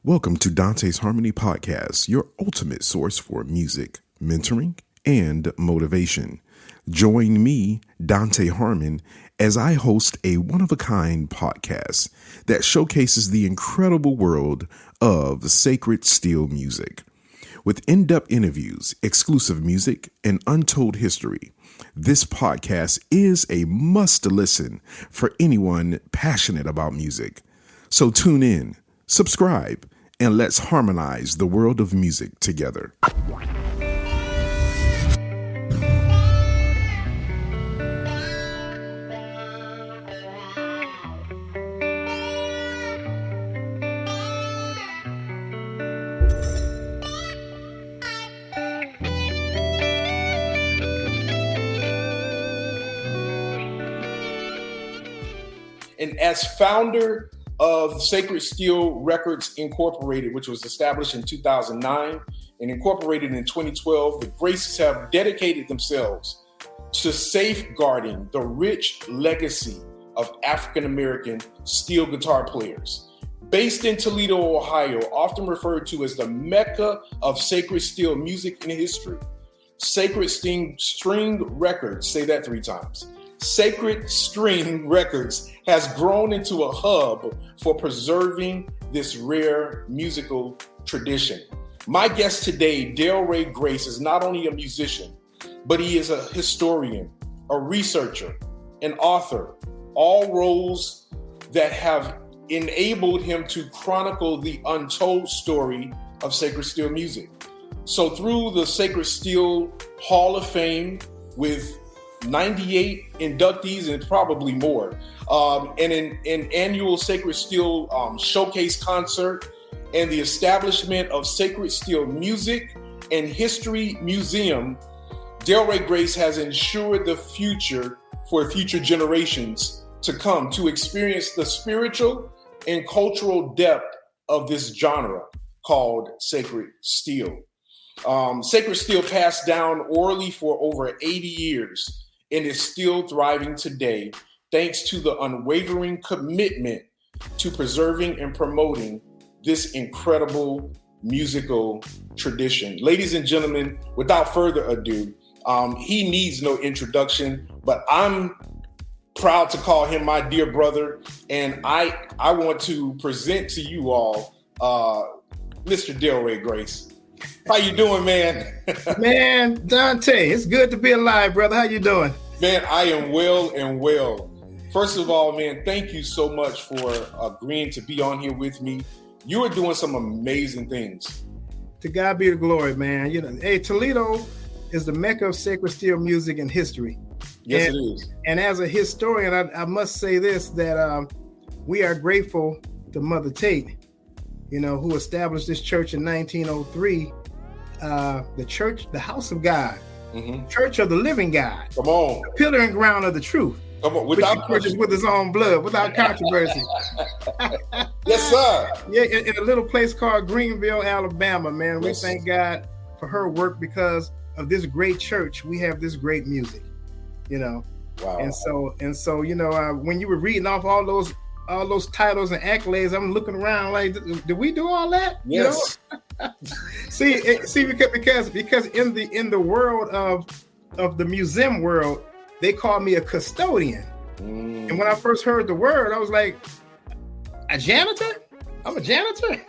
Welcome to Dante's Harmony podcast, your ultimate source for music, mentoring, and motivation. Join me, Dante Harmon, as I host a one-of-a-kind podcast that showcases the incredible world of sacred steel music. With in-depth interviews, exclusive music, and untold history, this podcast is a must-listen for anyone passionate about music. So tune in, subscribe, and let's harmonize the world of music together. And as founder of Sacred Steel Records Incorporated, which was established in 2009 and incorporated in 2012, the Graces have dedicated themselves to safeguarding the rich legacy of African-American steel guitar players. Based in Toledo, Ohio, often referred to as the Mecca of sacred steel music and history, Sacred String Records, say that 3 times, Sacred String Records has grown into a hub for preserving this rare musical tradition. My guest today, Delray Grace, is not only a musician, but he is a historian, a researcher, an author, all roles that have enabled him to chronicle the untold story of sacred steel music. So through the Sacred Steel Hall of Fame with 98 inductees and probably more, and an annual Sacred Steel showcase concert, and the establishment of Sacred Steel Music and History Museum, Delray Grace has ensured the future for future generations to come to experience the spiritual and cultural depth of this genre called sacred steel. Sacred steel passed down orally for over 80 years and is still thriving today, thanks to the unwavering commitment to preserving and promoting this incredible musical tradition. Ladies and gentlemen, without further ado, he needs no introduction, but I'm proud to call him my dear brother, and I want to present to you all Mr. Delray Grace. How you doing, man? Man, Dante, it's good to be alive, brother. How you doing? Man, I am well and well. First of all, man, thank you so much for agreeing to be on here with me. You are doing some amazing things. To God be the glory, man. You know, hey, Toledo is the Mecca of sacred steel music and history. Yes, it is. And as a historian, I must say this, that we are grateful to Mother Tate, you know, who established this church in 1903. The church, the house of God, church of the living God. Come on. The pillar and ground of the truth. Come on, without purchase with his own blood, without controversy. Yes, sir. Yeah, in a little place called Greenville, Alabama, man. Yes. We thank God for her work. Because of this great church, we have this great music, you know. Wow. And so, you know, when you were reading off all those titles and accolades, I'm looking around like, did we do all that? Yes. You know? see, because in the world of the museum world, they call me a custodian. And when I first heard the word, I was like, a janitor? I'm a janitor?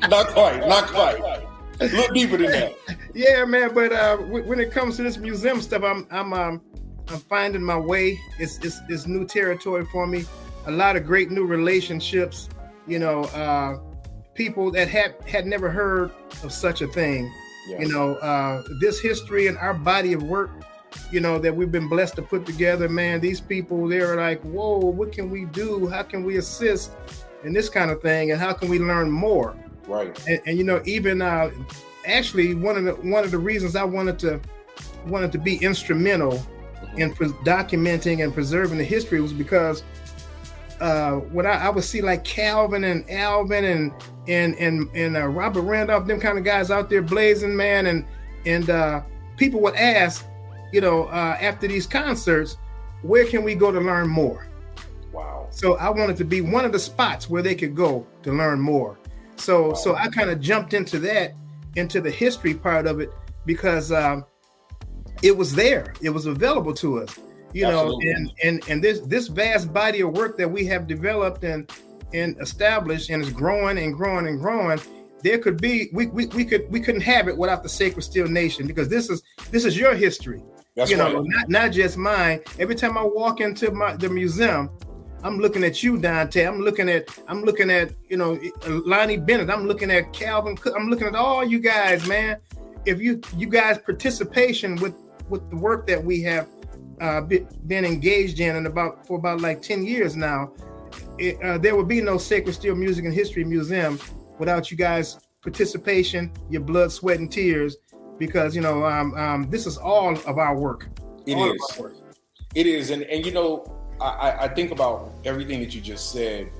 Not quite. A little deeper than that. Yeah, man. But when it comes to this museum stuff, I'm finding my way. It's new territory for me. A lot of great new relationships. You know, people that had never heard of such a thing. Yes. You know, this history and our body of work, you know, that we've been blessed to put together, man. These people, they're like, whoa, what can we do? How can we assist in this kind of thing? And how can we learn more? Right. And you know, even actually one of the reasons I wanted to be instrumental in documenting and preserving the history was because when I would see like Calvin and Alvin and Robert Randolph, them kind of guys out there blazing, man, and people would ask, you know, after these concerts, where can we go to learn more? Wow. So I wanted to be one of the spots where they could go to learn more. So I kind of jumped into the history part of it, because it was there. It was available to us, and this vast body of work that we have developed and established, and is growing and growing and growing. There could be, we couldn't have it without the Sacred Steel Nation, because this is your history. That's right. Not just mine. Every time I walk into the museum, I'm looking at you, Dante. I'm looking at Lonnie Bennett. I'm looking at Calvin Cook. I'm looking at all you guys, man. If you guys' participation with the work that we have been engaged in for about like 10 years now, there would be no Sacred Steel Music and History Museum without you guys' participation, your blood, sweat, and tears, because this is all of our work. It is, and I think about everything that you just said.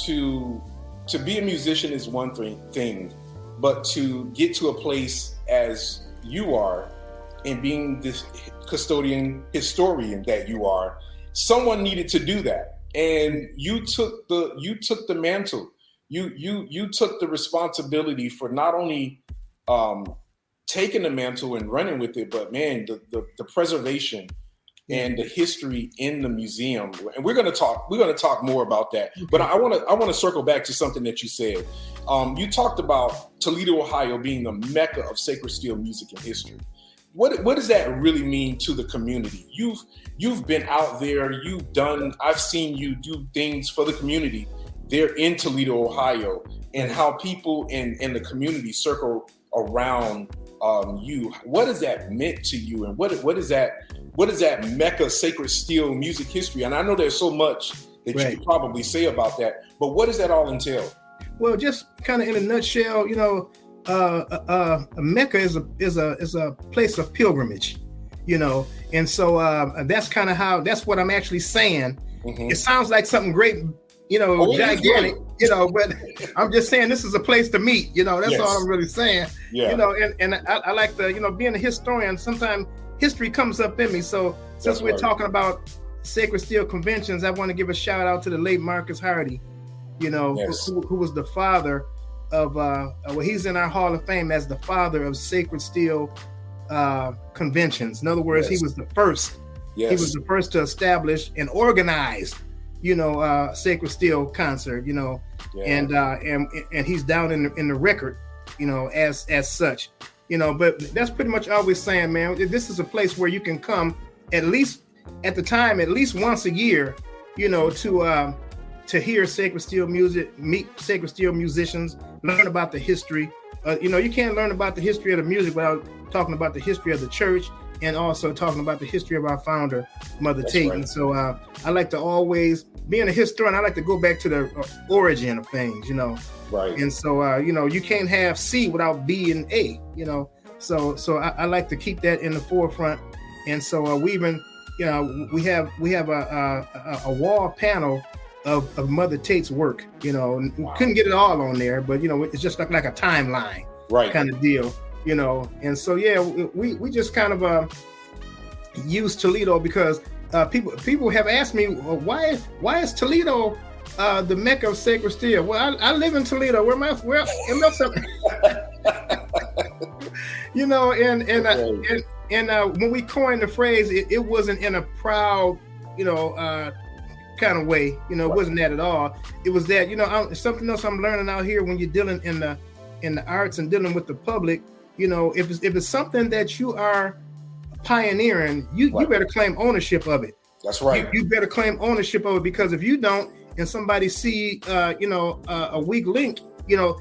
To be a musician is one thing, but to get to a place as you are, and being this historian that you are, someone needed to do that, and you took the mantle. You took the responsibility for not only taking the mantle and running with it, but man, the preservation and the history in the museum. And we're going to talk more about that. But I want to circle back to something that you said. You talked about Toledo, Ohio being the Mecca of sacred steel music and history. What does that really mean to the community? You've been out there, I've seen you do things for the community there in Toledo, Ohio, and how people in the community circle around you. What has that meant to you, and what is that Mecca sacred steel music history? And I know there's so much that you could probably say about that, but what does that all entail? Well, just kind of in a nutshell, Mecca is a place of pilgrimage, and so that's kind of that's what I'm actually saying. Mm-hmm. It sounds like something great, gigantic, but I'm just saying this is a place to meet, that's all I'm really saying. Yeah. And I like to, being a historian, sometimes history comes up in me. So since we're talking about sacred steel conventions, I want to give a shout out to the late Marcus Hardy, who was the father of, he's in our Hall of Fame as the father of sacred steel conventions. In other words, he was the first. Yes. He was the first to establish and organize sacred steel concert, and he's down in the record, as such, but that's pretty much all we're saying, man. This is a place where you can come at least once a year, to hear sacred steel music, meet sacred steel musicians, learn about the history. You can't learn about the history of the music without talking about the history of the church, and also talking about the history of our founder, Mother Tate. Right. And so I like to always, being a historian, I like to go back to the origin of things, Right. And so, you can't have C without B and A, So I like to keep that in the forefront. And so we even, we have a wall panel of Mother Tate's work, Wow. We couldn't get it all on there, but, it's just like a timeline kind of deal. And so we just kind of use Toledo because people have asked me, well, why is Toledo the Mecca of sacred steel? Well, I live in Toledo. Where am I from? And when we coined the phrase, it wasn't in a proud kind of way. It wasn't that at all. It was that something else I'm learning out here when you're dealing in the arts and dealing with the public. If it's something that you are pioneering, you better claim ownership of it. That's right. You better claim ownership of it, because if you don't, and somebody see, a weak link, it'll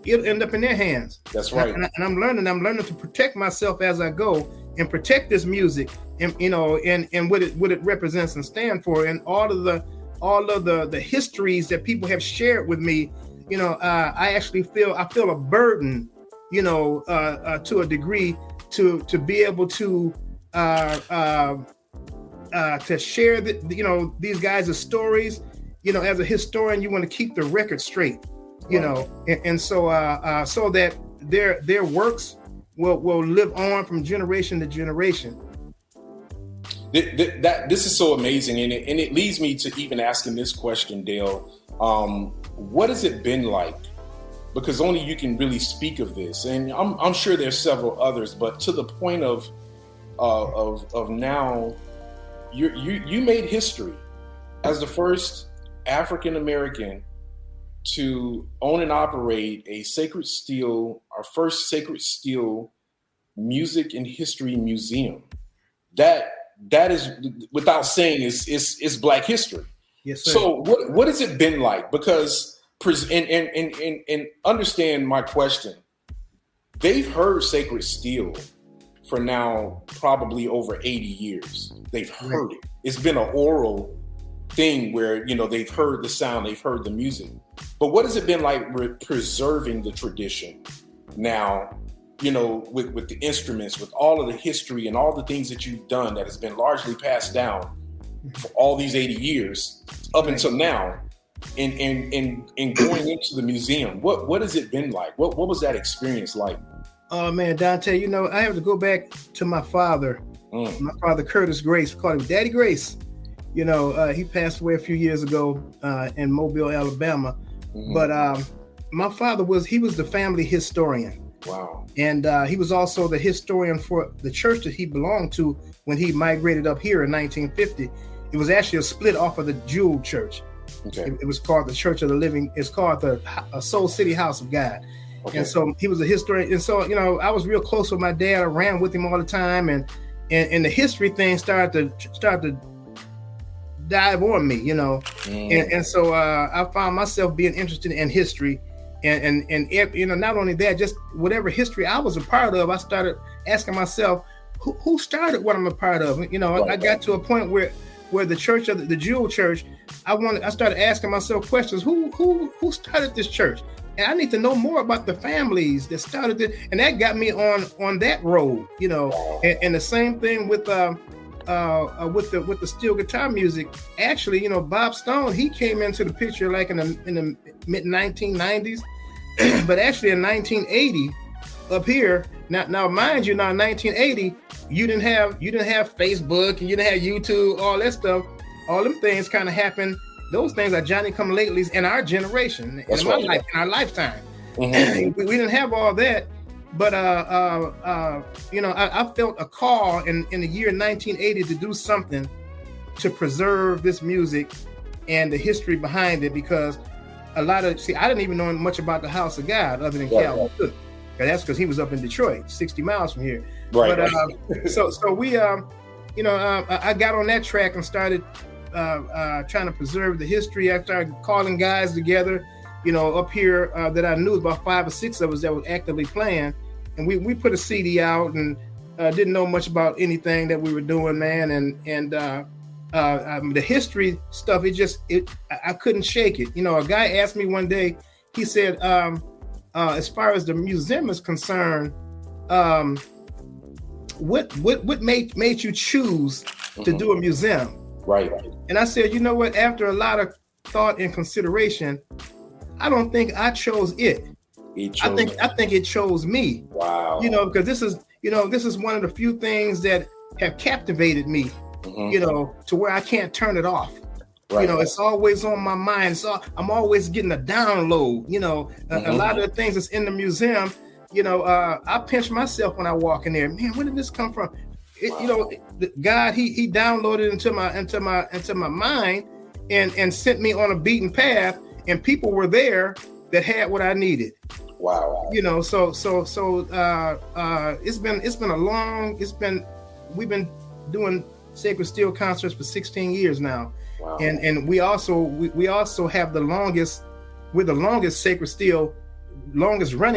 end up in their hands. That's right. And I'm learning to protect myself as I go, and protect this music, and and what it represents and stand for, and all of the histories that people have shared with me. I actually feel a burden, to a degree, to be able to share these guys' stories. As a historian, you want to keep the record straight, and so so that their works will live on from generation to generation. This is so amazing, and it leads me to even asking this question, Dale. What has it been like? Because only you can really speak of this, and I'm sure there's several others, but to the point of now, you made history as the first African American to own and operate our first sacred steel music and history museum. That is, without saying, is Black history. Yes, sir. So what has it been like? Because and understand my question. They've heard sacred steel for now probably over 80 years. They've heard it. It's been an oral thing where, they've heard the sound, they've heard the music. But what has it been like preserving the tradition now, with the instruments, with all of the history and all the things that you've done that has been largely passed down for all these 80 years up until now, and going into the museum? What has it been like? What was that experience like? Oh man, Dante, I have to go back to my father. My father, Curtis Grace, we called him Daddy Grace. He passed away a few years ago in Mobile, Alabama. Mm-hmm. But my father was the family historian. Wow. And he was also the historian for the church that he belonged to when he migrated up here in 1950. It was actually a split off of the Jewel Church. Okay. It was called the Church of the Living. It's called the Soul City House of God. Okay. And so he was a historian. And so, I was real close with my dad. I ran with him all the time. And the history thing started to dive on me, And so I found myself being interested in history. And not only that, just whatever history I was a part of, I started asking myself, who started what I'm a part of? I got to a point where the church of the Jewel Church, I started asking myself questions. Who started this church? And I need to know more about the families that started it. And that got me on that road, And the same thing with the steel guitar music. Actually, Bob Stone, he came into the picture like in the mid 1990s, but actually in 1980 up here. Now mind you, now in 1980, you didn't have Facebook and you didn't have YouTube, all that stuff. All them things kind of happened. Those things are Johnny come latelys in our generation, in our lifetime. Mm-hmm. we didn't have all that. But I felt a call in the year 1980 to do something to preserve this music and the history behind it, because I didn't even know much about the House of God other than Calvin Cook. That's because he was up in Detroit, 60 miles from here. Right. But so we I got on that track and started trying to preserve the history. I started calling guys together, up here that I knew, about 5 or 6 of us that were actively playing. And we put a CD out and didn't know much about anything that we were doing, man. And the history stuff, I couldn't shake it. A guy asked me one day, he said, as far as the museum is concerned, what made you choose to do a museum? Right. And I said, you know what, after a lot of thought and consideration, I don't think I chose it. I think it chose me. Wow. Because this is one of the few things that have captivated me, to where I can't turn it off. Right. It's always on my mind. So I'm always getting a download. A lot of the things that's in the museum, I pinch myself when I walk in there. Man, where did this come from? God, he downloaded into my mind and sent me on a beaten path, and people were there that had what I needed. Wow. We've been doing Sacred Steel concerts for 16 years now. Wow. And we also have the longest running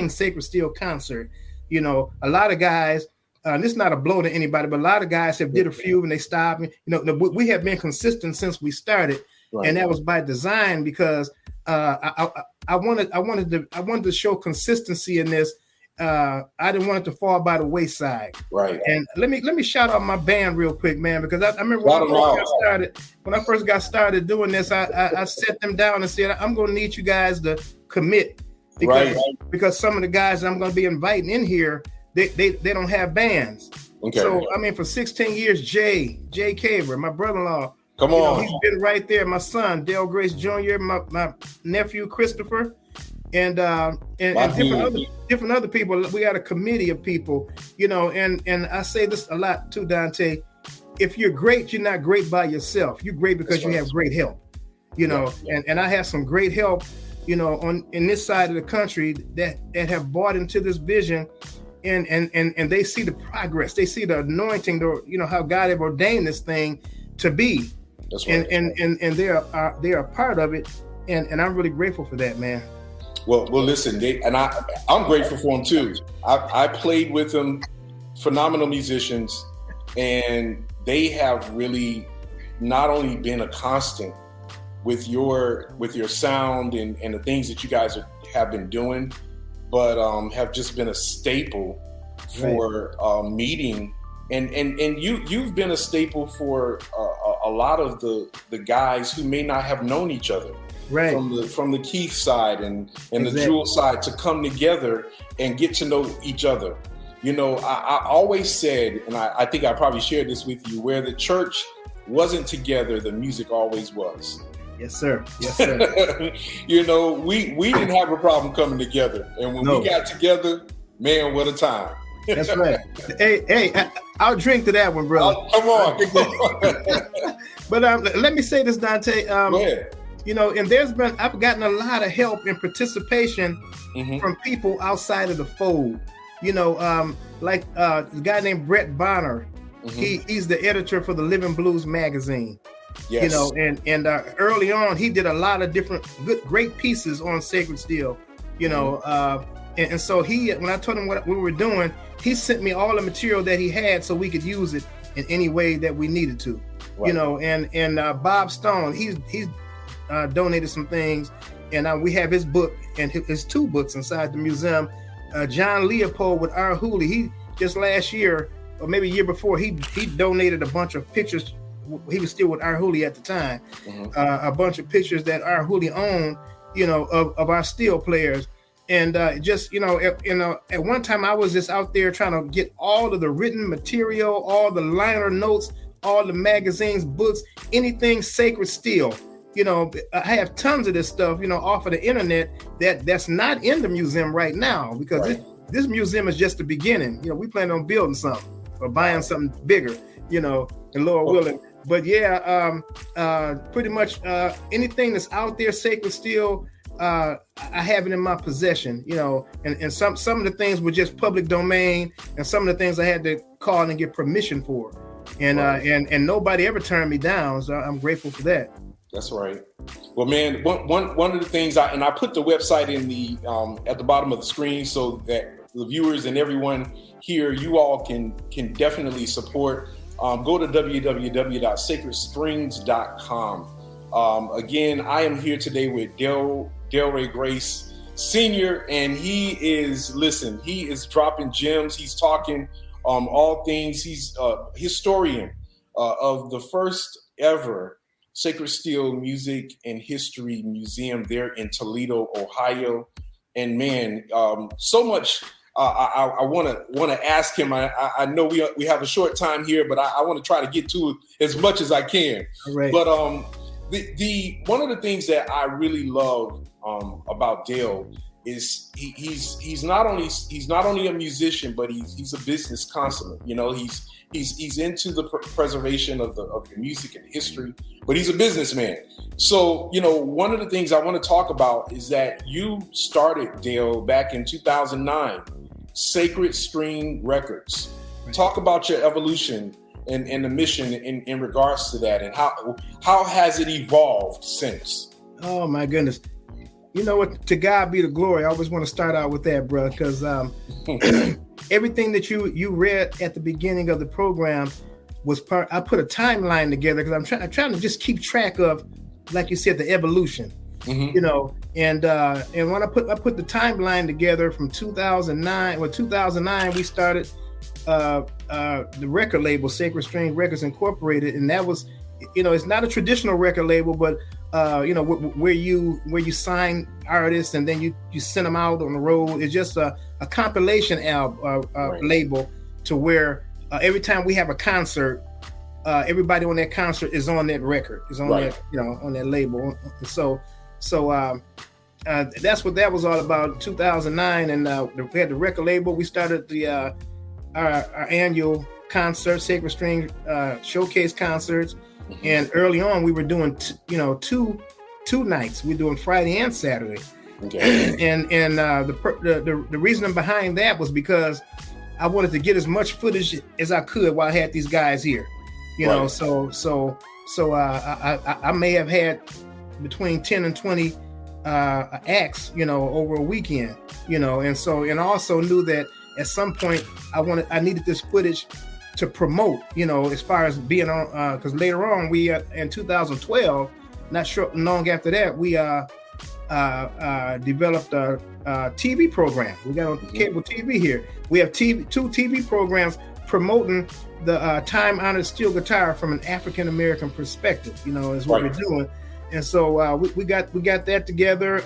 Sacred Steel concert. A lot of guys, and this is not a blow to anybody, but a lot of guys have did a few and they stopped. We have been consistent since we started, right. And that was by design, because I wanted to show consistency in this. I didn't want it to fall by the wayside. Right. And let me shout out my band real quick, man, because I remember when I first got started doing this, I set them down and said, I'm going to need you guys to commit, because some of the guys that I'm going to be inviting in here, they don't have bands. Okay. So I mean, for 16 years, Jay Caver, my brother-in-law. Come on. He's been right there. My son, Dale Grace Jr., my nephew Christopher, and different other people. We got a committee of people, and I say this a lot too, Dante. If you're great, you're not great by yourself. You're great because you have great help, and I have some great help, in this side of the country that have bought into this vision, and they see the progress, they see the anointing, how God have ordained this thing to be. That's right. And they are a part of it, and I'm really grateful for that, man. Well, listen, I'm grateful for them too. I played with them, phenomenal musicians, and they have really not only been a constant with your sound and the things that you guys have been doing, but have just been a staple for meeting. And you've been a staple for a lot of the guys who may not have known each other, right? From the Keith side and the Jewel side, to come together and get to know each other. I always said, and I think I probably shared this with you, where the church wasn't together, the music always was. Yes, sir. Yes, sir. We didn't have a problem coming together, and when we got together, man, what a time. That's right. Hey, I'll drink to that one, bro. Come on. But let me say this, Dante. Go ahead. And I've gotten a lot of help and participation from people outside of the fold. Like the guy named Brett Bonner. He's the editor for the Living Blues magazine. Yes. And early on, he did a lot of different great pieces on Sacred Steel. And so when I told him what we were doing, he sent me all the material that he had so we could use it in any way that we needed to. Right. And Bob Stone, he's donated some things, and we have his book and his 2 books inside the museum. John Leopold with R. Hooley, he just last year, or maybe a year before, he donated a bunch of pictures. He was still with R. Hooley at the time. A bunch of pictures that R. Hooley owned, of our steel players. And at one time I was just out there trying to get all of the written material, all the liner notes, all the magazines, books, anything Sacred Steel. I have tons of this stuff, off of the internet that's not in the museum right now, because this museum is just the beginning. We plan on building something or buying something bigger, and Lord willing. But pretty much anything that's out there, Sacred Steel, I have it in my possession, and some of the things were just public domain, and some of the things I had to call and get permission for, and nobody ever turned me down, so I'm grateful for that. That's right. Well, man, one of the things I put the website in the at the bottom of the screen so that the viewers and everyone here, you all can definitely support. Go to www.sacredstrings.com. Again, I am here today with Delray Grace Sr., and he is dropping gems. He's talking all things. He's a historian of the first ever Sacred Steel Music and History Museum there in Toledo, Ohio. And man, so much I want to ask him. I know we have a short time here, but I want to try to get to as much as I can. Right. But the one of the things that I really love about Dale is he's not only a musician, but he's a business consummate. He's into the preservation of the music and history, but he's a businessman. So, one of the things I want to talk about is that you started, Dale, back in 2009, Sacred String Records. Right. Talk about your evolution and the mission in regards to that, and how has it evolved since? Oh my goodness. You know what? To God be the glory. I always want to start out with that, bro, because everything that you read at the beginning of the program was part. I put a timeline together because I'm trying to just keep track of, like you said, the evolution. And when I put the timeline together from 2009. Well, 2009 we started the record label Sacred String Records Incorporated, and that was, it's not a traditional record label, but where you sign artists and then you send them out on the road. It's just a compilation album label, to where every time we have a concert, everybody on that concert is on that record, is on that, on that label. So that's what that was all about. 2009, and we had the record label. We started the our annual concert, Sacred String showcase concerts, and early on we were doing two nights. We're doing Friday and Saturday. Okay. And the reason behind that was because I wanted to get as much footage as I could while I had these guys here. So I may have had between 10 and 20 acts, over a weekend, and also knew that at some point I needed this footage to promote, as far as being on, because later on we in 2012, not long after that, we developed a TV program. We got on cable TV here. We have two TV programs promoting the time-honored steel guitar from an African American perspective. Is what we're doing. And so we got that together.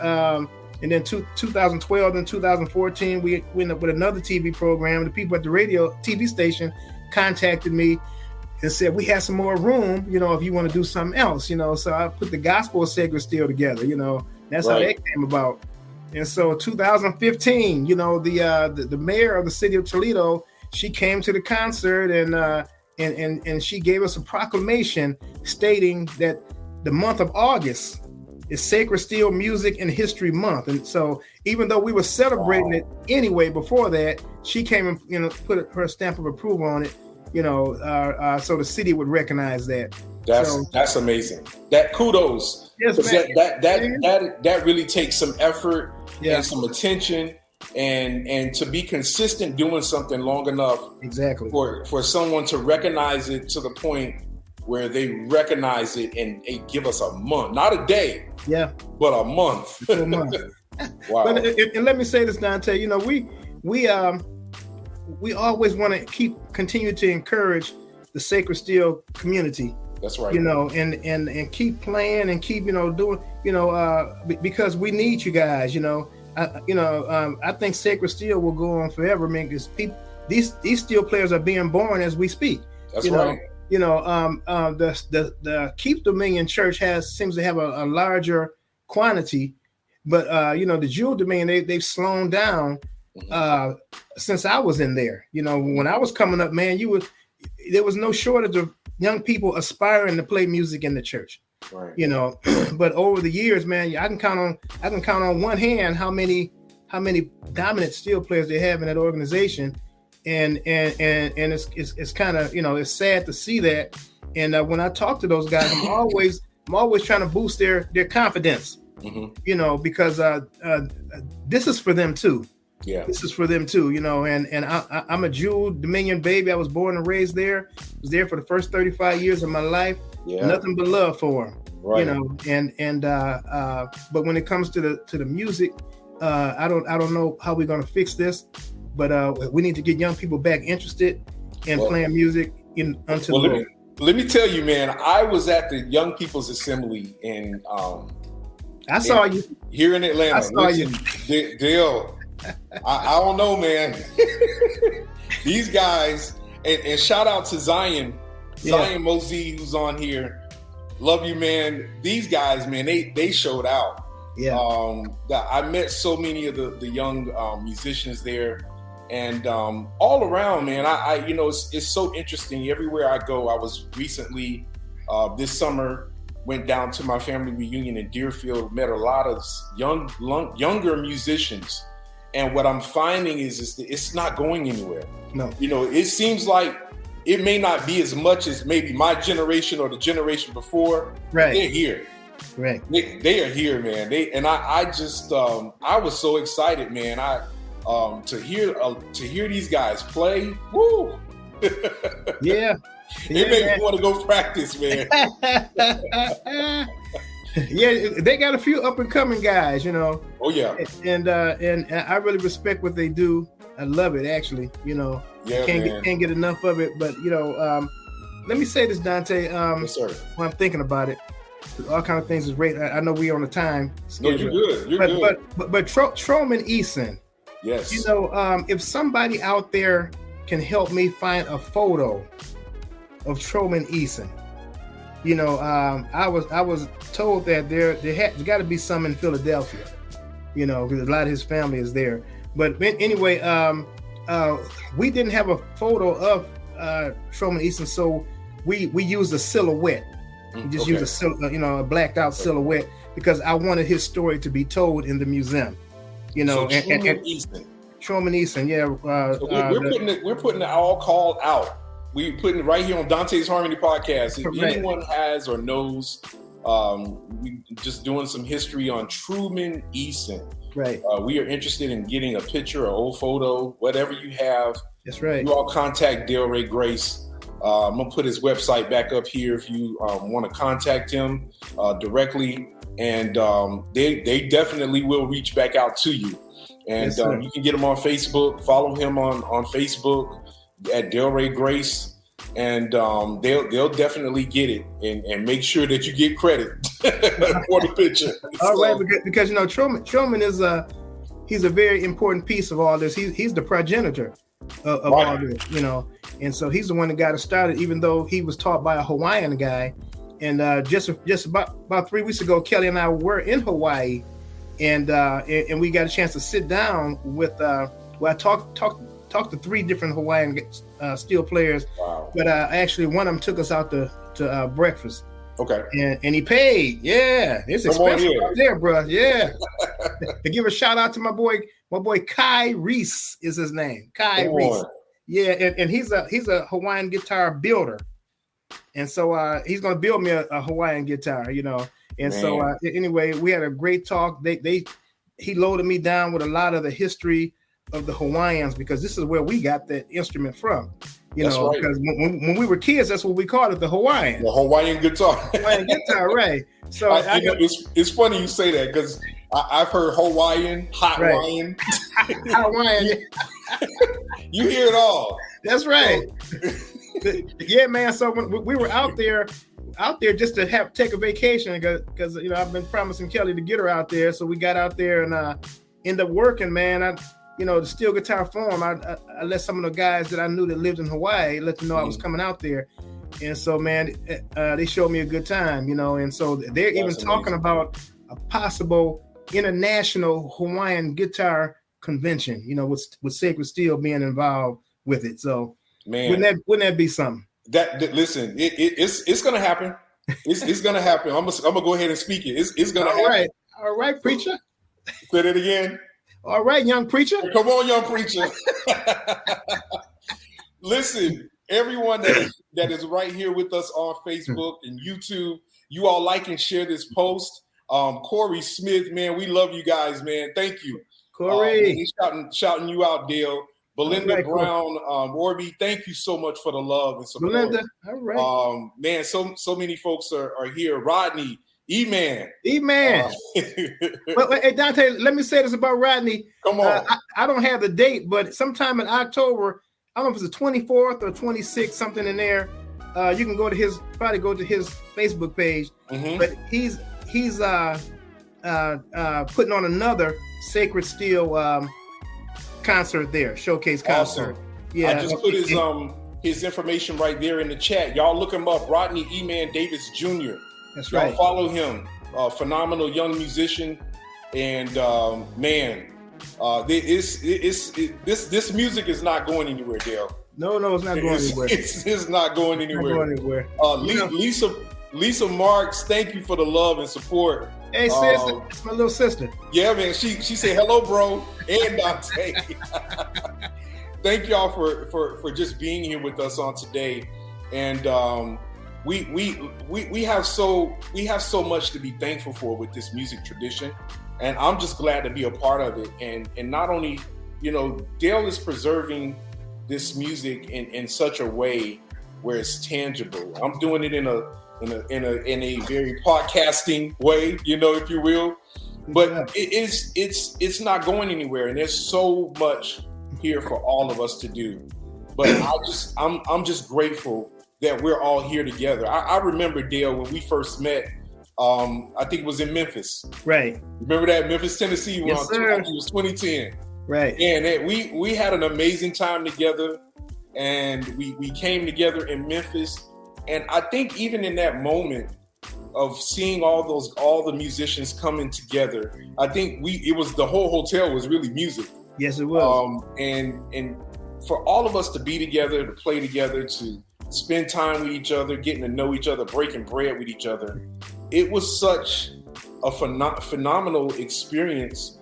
And then 2012 and 2014, we went up with another TV program. The people at the TV station contacted me and said, we have some more room, if you want to do something else, So I put the Gospel of Sacred Steel together, That's how that came about. And so 2015, the mayor of the city of Toledo, she came to the concert and she gave us a proclamation stating that the month of August is Sacred Steel Music and History Month. And so even though we were celebrating it anyway before that, she came and put her stamp of approval on it, so the city would recognize that. That's amazing. That kudos. Yes, that really takes some effort and some attention and to be consistent doing something long enough exactly for someone to recognize it to the point where they recognize it and they give us a month, not a day, but a month. A month. Wow. And let me say this, Dante, we always want to continue to encourage the Sacred Steel community. That's right. And keep playing and keep, doing, because we need you guys, I think Sacred Steel will go on forever, man, because these steel players are being born as we speak. That's right. The Keep Dominion Church seems to have a larger quantity, but the Jewel Dominion, they've slowed down since I was in there. When I was coming up, man, there was no shortage of young people aspiring to play music in the church. Right. But over the years, man, I can count on one hand how many dominant steel players they have in that organization. And it's kind of, it's sad to see that. And when I talk to those guys, I'm always trying to boost their confidence, because this is for them too. Yeah, this is for them too, and I'm a Jewel Dominion baby. I was born and raised there. Was there for the first 35 years of my life. Yeah. Nothing but love for them, right. But when it comes to the music, I don't know how we're gonna fix this. But we need to get young people back interested in playing music unto the Lord. Let me tell you, man, I was at the Young People's Assembly in I saw you here in Atlanta. I saw you. Dale, I don't know, man. These guys, and shout out to Zion Mosey, who's on here. Love you, man. These guys, man, they showed out. Yeah. I met so many of the young musicians there. And all around, man, I it's so interesting. Everywhere I go, I was recently this summer went down to my family reunion in Deerfield, met a lot of younger musicians, and what I'm finding is that it's not going anywhere. No, it seems like it may not be as much as maybe my generation or the generation before. Right, they're here. Right, they are here, man. I just I was so excited, man. To hear these guys play, woo! Yeah. It made me want to go practice, man. Yeah, they got a few up and coming guys, Oh yeah. And I really respect what they do. I love it, actually. Yeah, can't get enough of it. But let me say this, Dante. Yes, sir. When I'm thinking about it, all kind of things is great. I know we're on the time schedule. No, you're good. But Troman Eason. Yes. If somebody out there can help me find a photo of Truman Eason. I was told that there's got to be some in Philadelphia, because a lot of his family is there. But anyway, we didn't have a photo of Truman Eason, so we used a silhouette. We just used a blacked out silhouette because I wanted his story to be told in the museum. So Truman Eason. Truman Eason, yeah. We're putting it all called out. We're putting it right here on Dante's Harmony podcast. If anyone has or knows, we just doing some history on Truman Eason. Right. We are interested in getting a picture, an old photo, whatever you have. That's right. You all contact Delray Grace. I'm gonna put his website back up here if you want to contact him directly, and they definitely will reach back out to you. And Yes, you can get him on Facebook. Follow him on Facebook at Delray Grace, and they'll definitely get it and make sure that you get credit for the picture. All right, because Truman is he's a very important piece of all this. He's the progenitor of all this, and so he's the one that got it started. Even though he was taught by a Hawaiian guy, and just about 3 weeks ago, Kelly and I were in Hawaii, and we got a chance to sit down with. I talked to 3 different Hawaiian steel players. Wow. But actually, one of them took us out to breakfast. Okay. And he paid. Yeah, it's expensive out there, bro. Yeah. To give a shout out to my boy Kai Reese is his name. Kai Reese. Yeah, and he's a Hawaiian guitar builder, and so he's gonna build me a Hawaiian guitar, And Man. So anyway, we had a great talk. He loaded me down with a lot of the history of the Hawaiians, because this is where we got that instrument from. Because when we were kids, that's what we called it, the Hawaiian. The Hawaiian guitar. Hawaiian guitar, right. So it's funny you say that, because I've heard Hawaiian, Hawaiian. Hawaiian. You hear it all. That's right. Yeah, man. So when we were out there just to take a vacation, because I've been promising Kelly to get her out there. So we got out there and ended up working, man. The steel guitar forum, I let some of the guys that I knew that lived in Hawaii, let them know I was coming out there. And so, man, they showed me a good time, and so they're even talking about a possible international Hawaiian guitar convention, with Sacred Steel being involved with it. So, man, wouldn't that be something? Listen, it's going to happen. It's going to happen. I'm gonna go ahead and speak it. It's going to happen. All right, preacher. Say it again. All right, young preacher. Come on, young preacher. Listen, everyone that is right here with us on Facebook and YouTube, you all like and share this post. Corey Smith, man, we love you guys, man. Thank you. Corey. He's shouting you out, Dale. Belinda Brown, Warby, thank you so much for the love and support. Belinda, all right. Man, so many folks are here. Rodney, E-Man. But hey, Dante, let me say this about Rodney. Come on. I don't have the date, but sometime in October, I don't know if it's the 24th or 26th, something in there. You can go to his Facebook page. Mm-hmm. But he's putting on another Sacred Steel concert there, showcase concert. Awesome. Yeah, I just put his information right there in the chat. Y'all look him up, Rodney E-Man Davis Jr. That's Y'all right. follow him, phenomenal young musician, and this music is not going anywhere, Dale. No, it's not going anywhere. It's not going anywhere. Not going anywhere. Lisa Marks, thank you for the love and support. Hey, sis, it's my little sister. Yeah, man. She said hello, bro, and Dante. Thank y'all for just being here with us on today, and we have so much to be thankful for with this music tradition, and I'm just glad to be a part of it. And not only, Dale is preserving this music in such a way where it's tangible. I'm doing it in a very podcasting way, if you will. But it's not going anywhere, and there's so much here for all of us to do. But I'm just grateful that we're all here together. I remember, Dale, when we first met. I think it was in Memphis. Right. Remember that? Memphis, Tennessee. Yes, sir. It was 2010. Right. And we had an amazing time together. and we came together in Memphis. And I think even in that moment of seeing all the musicians coming together, I think it was the whole hotel was really music. Yes, it was. And for all of us to be together, to play together, to spend time with each other, getting to know each other, breaking bread with each other, it was such a phenomenal experience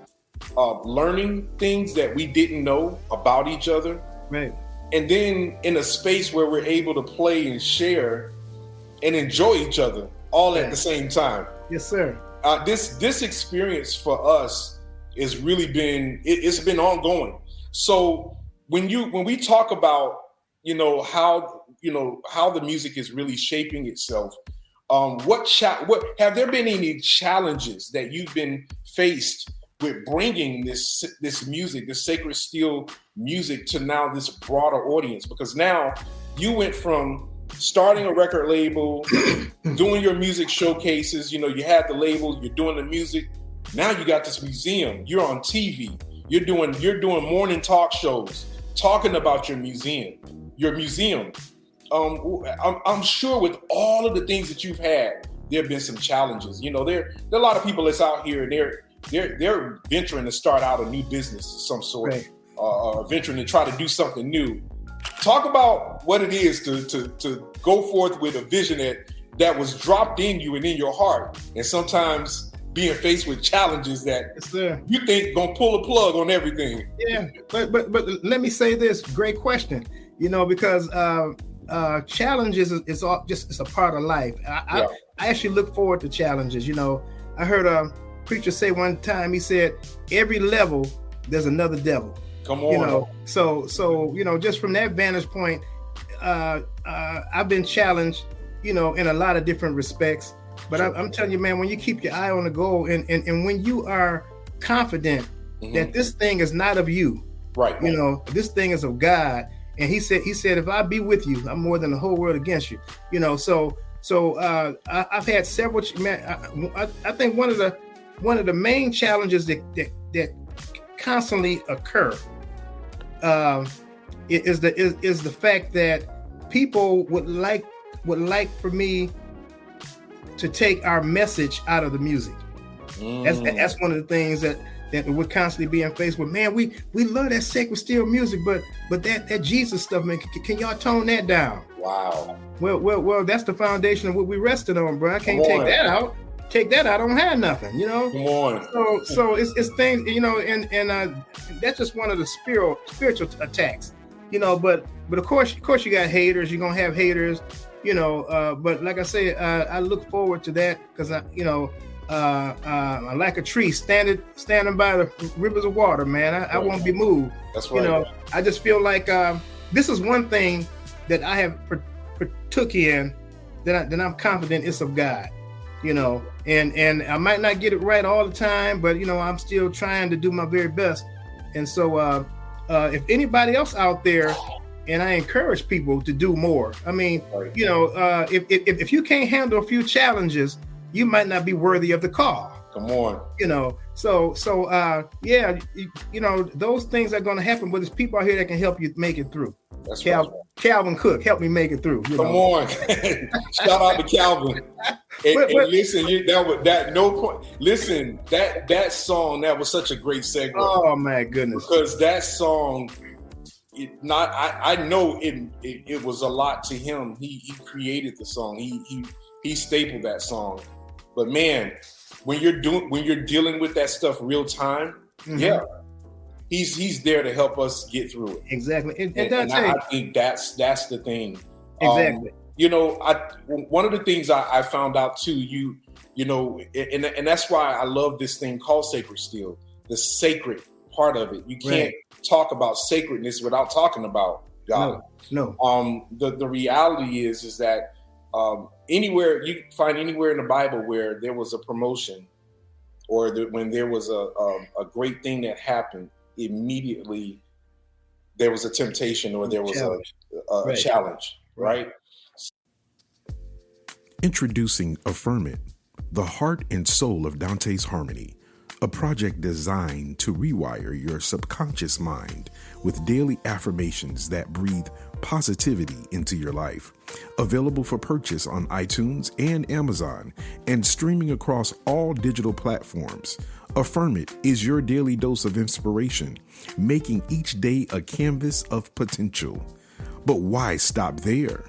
of learning things that we didn't know about each other. Right. And then in a space where we're able to play and share and enjoy each other all at the same time. Yes, sir. This experience for us has really been, it's been ongoing. So when we talk about, how the music is really shaping itself, what have there been any challenges that you've been faced with bringing this music, this sacred steel music, to now this broader audience? Because now you went from starting a record label, doing your music showcases, you had the label, you're doing the music. Now you got this museum, you're on TV, you're doing morning talk shows, talking about your museum. I'm sure with all of the things that you've had, there have been some challenges. There are a lot of people that's out here, and they're venturing to start out a new business of some sort, right, or venturing to try to do something new. Talk about what it is to go forth with a vision that was dropped in you and in your heart, and sometimes being faced with challenges that you think gonna pull a plug on everything. Yeah, but let me say this. Great question. Because challenges is all it's a part of life. I actually look forward to challenges. I heard a preacher say one time. He said, "Every level there's another devil." Come on. So just from that vantage point, I've been challenged, in a lot of different respects. But I'm telling you, man, when you keep your eye on the goal, and when you are confident that this thing is not of you, right? This thing is of God. And he said, if I be with you, I'm more than the whole world against you. So I've had several. Man, I think one of the main challenges that constantly occur is the fact that people would like for me to take our message out of the music. That's one of the things that we're constantly being faced with. Man, we love that sacred steel music, but that Jesus stuff, man, can y'all tone that down? Wow. Well, that's the foundation of what we rested on, bro. I can't take that out. Take that out, I don't have nothing, Come on. So it's things, and that's just one of the spiritual attacks, But of course you got haters. You're gonna have haters, But like I say, I look forward to that because I like a tree standing by the rivers of water, man. I won't be moved. That's right. I just feel like this is one thing that I have partook in that I'm confident it's of God, and I might not get it right all the time, but I'm still trying to do my very best. And so if anybody else out there, and I encourage people to do more. I mean, if you can't handle a few challenges, you might not be worthy of the call. Come on. Those things are going to happen, but there's people out here that can help you make it through. That's right. Calvin Cook helped me make it through. Come on. Shout out to Calvin. And listen, listen, that song, that was such a great segue. Oh my goodness. Because that song, I know it was a lot to him. He created the song. He stapled that song. But man, when you're dealing with that stuff real time, he's there to help us get through it. Exactly. And I think that's the thing. Exactly. One of the things I found out too, and that's why I love this thing called sacred steel, the sacred part of it. You can't talk about sacredness without talking about God. No. The reality is that anywhere you find anywhere in the Bible where there was a promotion or when there was a great thing that happened, immediately there was a temptation or there was a challenge, right? Introducing Affirm It, the heart and soul of Dante's Harmony, a project designed to rewire your subconscious mind with daily affirmations that breathe positivity into your life. Available for purchase on iTunes and Amazon and streaming across all digital platforms. Affirm It is your daily dose of inspiration, making each day a canvas of potential. But why stop there?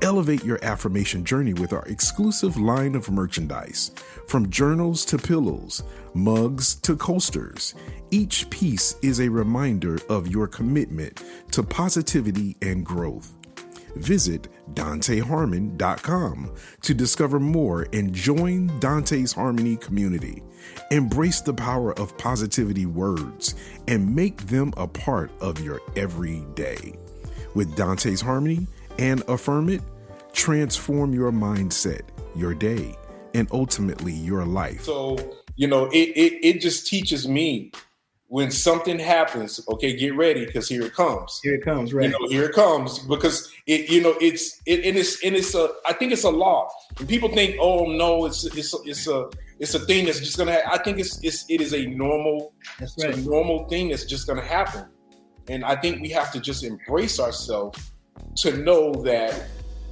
Elevate your affirmation journey with our exclusive line of merchandise. From journals to pillows, mugs to coasters, each piece is a reminder of your commitment to positivity and growth. Visit dantesharmony.com to discover more and join Dante's Harmony community. Embrace the power of positivity words and make them a part of your everyday. With Dante's Harmony and Affirm It, transform your mindset, your day, and ultimately your life. So, it just teaches me when something happens, okay, get ready because here it comes. Here it comes, right? Here it comes because I think it's a law. And people think, oh no, it's a thing that's just gonna. I think it is a normal. That's right. It's a normal thing that's just gonna happen, and I think we have to just embrace ourselves to know that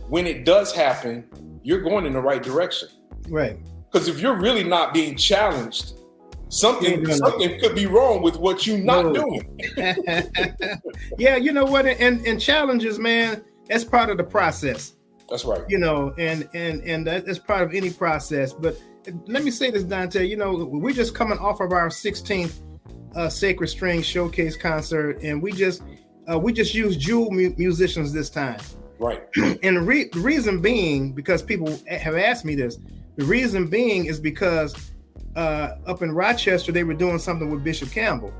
when it does happen, you're going in the right direction. Right. Because if you're really not being challenged, something could be wrong with what you're not doing. Yeah, you know what? And challenges, man, that's part of the process. That's right. And that's part of any process. But let me say this, Dante, we're just coming off of our 16th Sacred String Showcase concert, and we just used jewel musicians this time. Right. And the reason being, because people have asked me this, the reason being is because up in Rochester, they were doing something with Bishop Campbell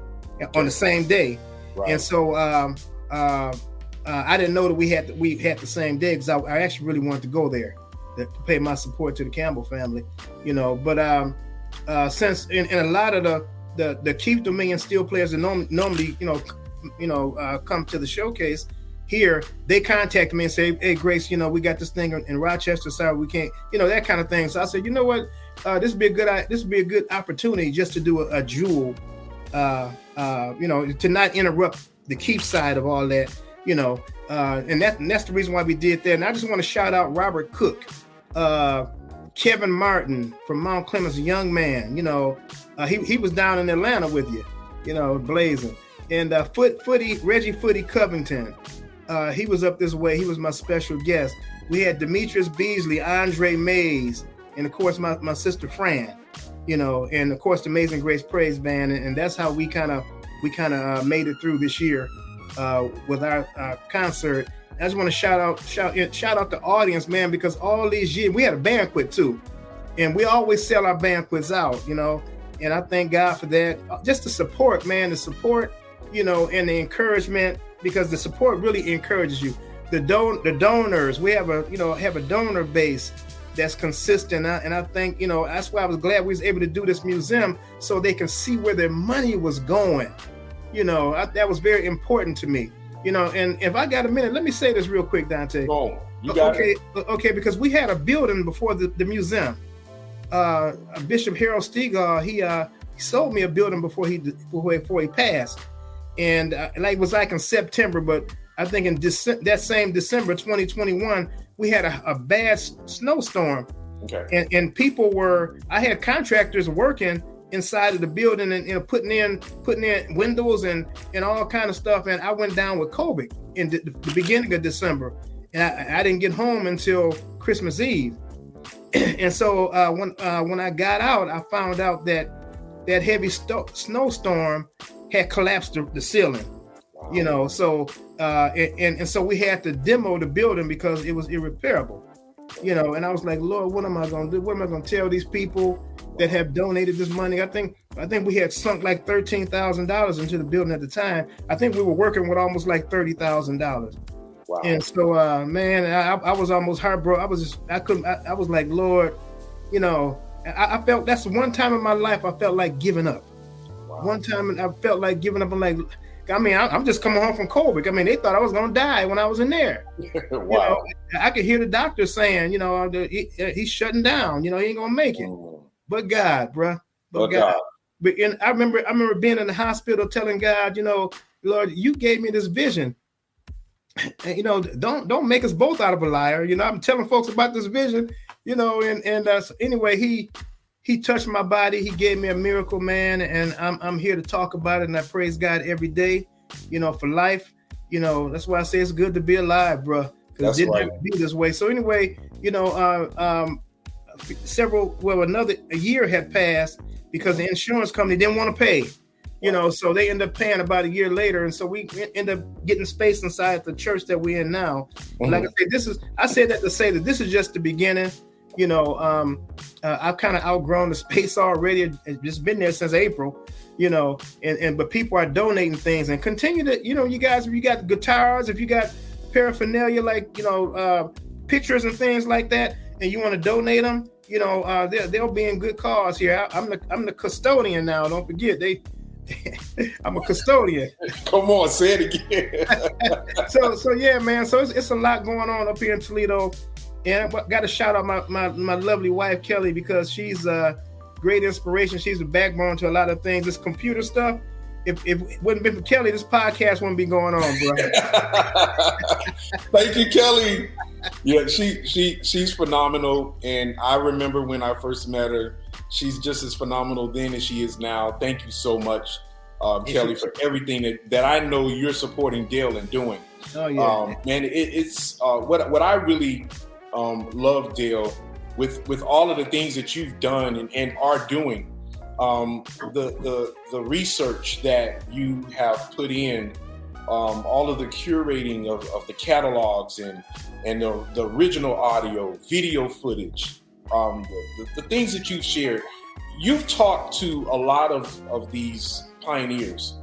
on the same day. Right. And so I didn't know that we had the same day because I actually really wanted to go there to pay my support to the Campbell family, But since in a lot of the Keith Dominion steel players that normally come to the showcase here, they contact me and say, hey, Grace, we got this thing in Rochester, sorry, we can't, that kind of thing. So I said, you know what, this would be a good opportunity just to do a jewel, to not interrupt the Keith side of all that, and that's the reason why we did that. And I just want to shout out Robert Cook, Kevin Martin from Mount Clemens, a young man, he was down in Atlanta with you, blazing. And Reggie Footy Covington, he was up this way. He was my special guest. We had Demetrius Beasley, Andre Mays, and of course my sister Fran, and of course the Amazing Grace Praise Band, and that's how we kind of made it through this year with our concert. I just want to shout out the audience, man, because all these years we had a banquet too, and we always sell our banquets out, and I thank God for that. Just the support, man, and the encouragement, because the support really encourages you. The donors, we have a donor base that's consistent, and I think that's why I was glad we was able to do this museum so they can see where their money was going. That was very important to me. And if I got a minute, let me say this real quick, Dante. Oh, you got it. Okay, because we had a building before the museum. Bishop Harold Stegall, he sold me a building before he passed. And it was in September, but I think in that same December 2021, we had a bad snowstorm. Okay. And I had contractors working inside of the building and putting in windows and all kind of stuff. And I went down with COVID in the beginning of December, and I didn't get home until Christmas Eve. And so when I got out, I found out that heavy snowstorm had collapsed the ceiling, wow. So and so we had to demo the building because it was irreparable, and I was like, Lord, what am I going to do? What am I going to tell these people that have donated this money? I think we had sunk like $13,000 into the building at the time. I think we were working with almost like $30,000. Wow. And so, man, I was almost heartbroken. I was like, Lord, I felt that's one time in my life I felt like giving up. Wow. One time I felt like giving up. I'm just coming home from COVID. They thought I was going to die when I was in there. Wow. I could hear the doctor saying, he's shutting down. He ain't going to make it. But God, bruh. But God. But I remember being in the hospital telling God, Lord, you gave me this vision. And, don't make us both out of a liar. I'm telling folks about this vision, so anyway, he touched my body. He gave me a miracle, man. And I'm here to talk about it. And I praise God every day, for life. That's why I say it's good to be alive, bro. Because it didn't have to be this way. So anyway, another year had passed because the insurance company didn't want to pay. So they end up paying about a year later, and so we end up getting space inside the church that we're in now. Mm-hmm. Like I said that to say that this is just the beginning. I've kind of outgrown the space already. It's just been there since April, but people are donating things and continue to, you guys, if you got guitars, if you got paraphernalia like pictures and things like that, and you want to donate them, they'll be in good cause here. I'm the custodian now. Don't forget I'm a custodian. Come on, say it again. so yeah, man. So it's a lot going on up here in Toledo, and I got to shout out my lovely wife Kelli, because she's a great inspiration. She's the backbone to a lot of things. This computer stuff. If it wouldn't been for Kelli, this podcast wouldn't be going on, bro. Thank you, Kelli. Yeah, she's phenomenal, and I remember when I first met her. She's just as phenomenal then as she is now. Thank you so much, Kelli, for everything that I know you're supporting Dale and doing. Oh yeah, man, it's what I really love, Dale, with all of the things that you've done and are doing. The research that you have put in, all of the curating of the catalogs and the original audio, video footage, the things that you've shared. You've talked to a lot of these pioneers,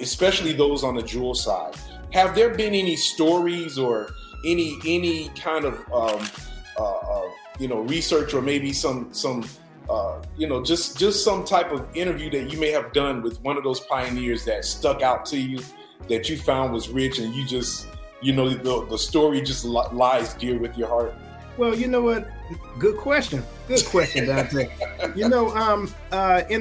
especially those on the jewel side. Have there been any stories or any kind of research, or maybe some just some type of interview that you may have done with one of those pioneers that stuck out to you, that you found was rich, and you just, the story just lies dear with your heart? Well, you know what? Good question, Dante. In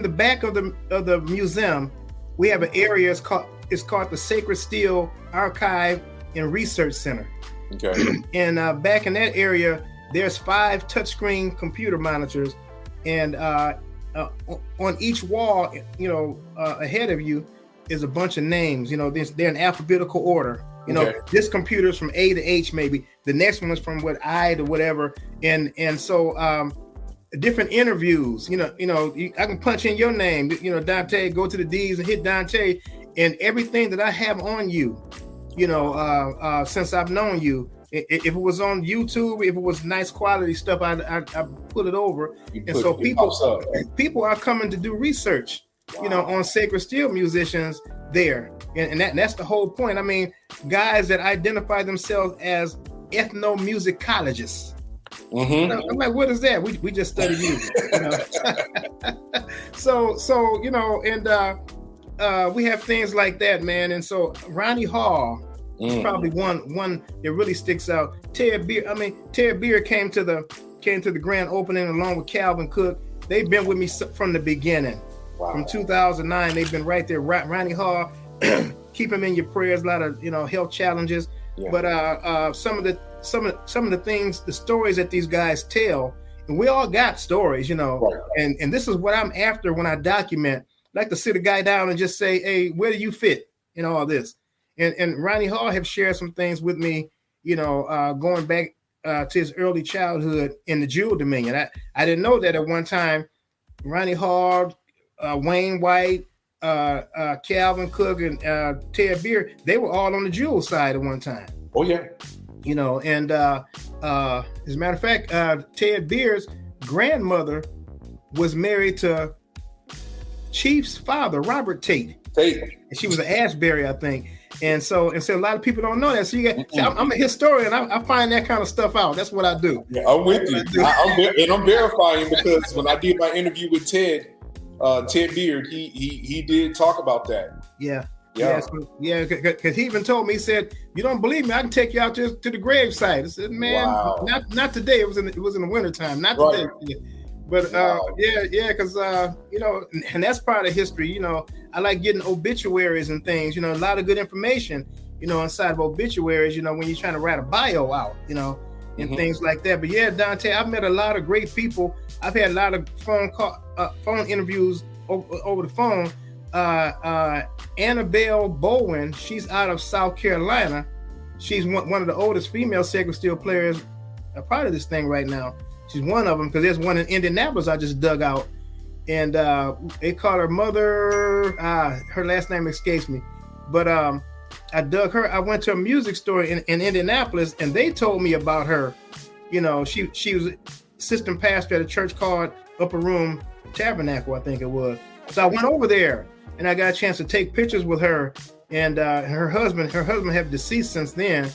the back of the museum, we have an area. It's called the Sacred Steel Archive and Research Center. Okay. And back in that area, there's 5 touchscreen computer monitors, and on each wall, ahead of you is a bunch of names. They're in alphabetical order. Okay. This computer is from A to H, maybe. The next one is from I to whatever. And so different interviews, I can punch in your name, Dante, go to the D's and hit Dante, and everything that I have on you, since I've known you, if it was on YouTube, if it was nice quality stuff, I put it over. So people are coming to do research, on sacred steel musicians there. And that's the whole point. I mean, guys that identify themselves as ethnomusicologists. Mm-hmm. I'm like, what is that? We just study music. So we have things like that, man. And so Ronnie Hall is probably one that really sticks out. Ted Beard came to the grand opening along with Calvin Cook. They've been with me from the beginning. Wow. From 2009, they've been right there. Ronnie Hall, keep him in your prayers. A lot of health challenges, but some of the things, the stories that these guys tell, and we all got stories, right. And this is what I'm after when I document. I like to sit a guy down and just say, hey, where do you fit in all this? And Ronnie Hall have shared some things with me, going back to his early childhood in the Jewel Dominion. I didn't know that at one time. Ronnie Hall, Wayne White, Calvin Cook, and Ted Beard, they were all on the Jewel side at one time. Oh yeah. And as a matter of fact, Ted Beard's grandmother was married to Chief's father, Robert Tate. And she was an Ashbury, I think. And so a lot of people don't know that. So I'm a historian. I find that kind of stuff out. That's what I do. Yeah, I'm with you. I'm verifying, because when I did my interview with Ted Beard, he did talk about that. Yeah. Because he even told me, he said, "You don't believe me? I can take you out to the grave site." I said, "Man, wow. not today. It was in the wintertime. Not today." But because and that's part of history. I like getting obituaries and things. A lot of good information. Inside of obituaries. When you're trying to write a bio out. And things like that. But yeah, Dante, I've met a lot of great people. I've had a lot of phone interviews over the phone. Annabelle Bowen, she's out of South Carolina. She's one of the oldest female sacred steel players a part of this thing right now. She's one of them, because there's one in Indianapolis I just dug out, and they call her Mother. Her last name escapes me, but I dug her. I went to a music store in Indianapolis, and they told me about her. She was assistant pastor at a church called Upper Room Tabernacle, I think it was. So I went over there, and I got a chance to take pictures with her and her husband. Her husband have deceased since then,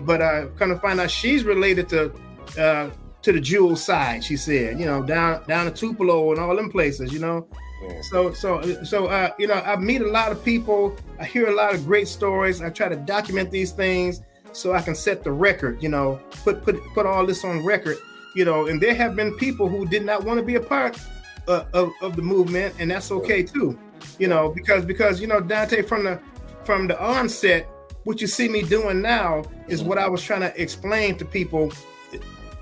but I kind of find out she's related to the Jewel side. She said, down to Tupelo and all them places, Yeah. So I meet a lot of people. I hear a lot of great stories. I try to document these things so I can set the record. Put all this on record. And there have been people who did not want to be a part of the movement, and that's okay too. Because Dante, from the onset, what you see me doing now is what I was trying to explain to people.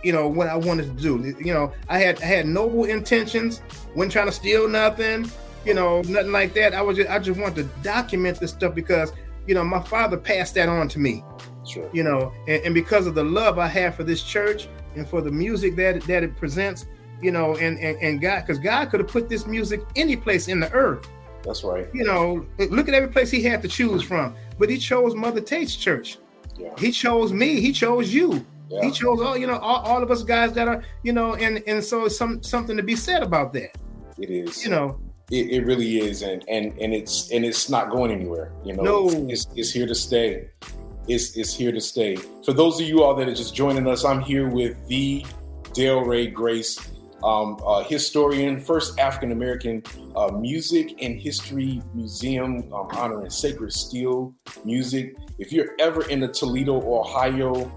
What I wanted to do. I had noble intentions. Wasn't trying to steal nothing. Nothing like that. I just wanted to document this stuff because my father passed that on to me. Sure. And because of the love I have for this church and for the music that it presents. And God, because God could have put this music any place in the earth. That's right. Look at every place he had to choose from, but he chose Mother Tate's church. Yeah. He chose me. He chose you. Yeah. He chose all of us guys that are, and so it's something to be said about that. It is. It really is, and it's not going anywhere. No. It's here to stay. It's here to stay. For those of you all that are just joining us, I'm here with the Dale Ray Grace, historian, first African American music and history museum honoring sacred steel music. If you're ever in the Toledo, Ohio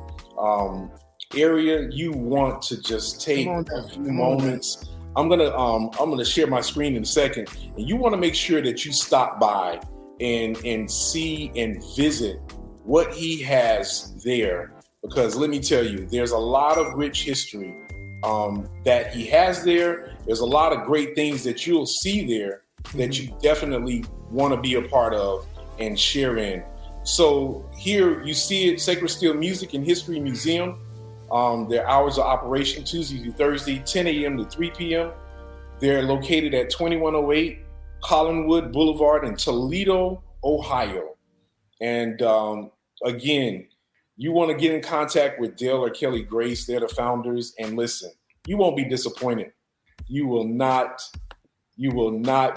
area, you want to just take a few moments. I'm gonna share my screen in a second, and you want to make sure that you stop by and see and visit what he has there, because let me tell you, there's a lot of rich history that he has there. There's a lot of great things that you'll see there that you definitely want to be a part of and share in. So here you see it, Sacred Steel Music and History Museum. Their hours of operation, Tuesday through Thursday, 10 a.m. to 3 p.m. They're located at 2108 Collinwood Boulevard in Toledo, Ohio. And again, you want to get in contact with Dale or Kelli Grace. They're the founders. And listen, you won't be disappointed. You will not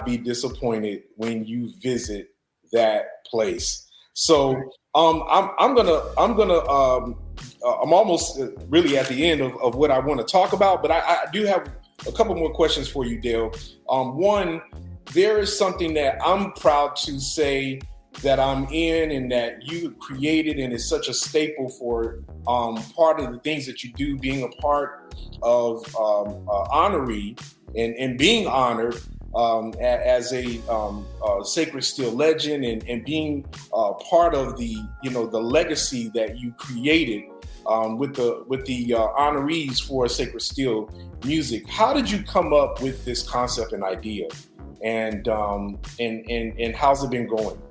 be disappointed when you visit that place. So I'm almost really at the end of what I want to talk about, but I do have a couple more questions for you, Dale. One, there is something that I'm proud to say that I'm in and that you created, and it's such a staple for part of the things that you do, being a part of honoree and being honored as a sacred steel legend and being part of the legacy that you created with the honorees for sacred steel music. How did you come up with this concept and idea, and how's it been going?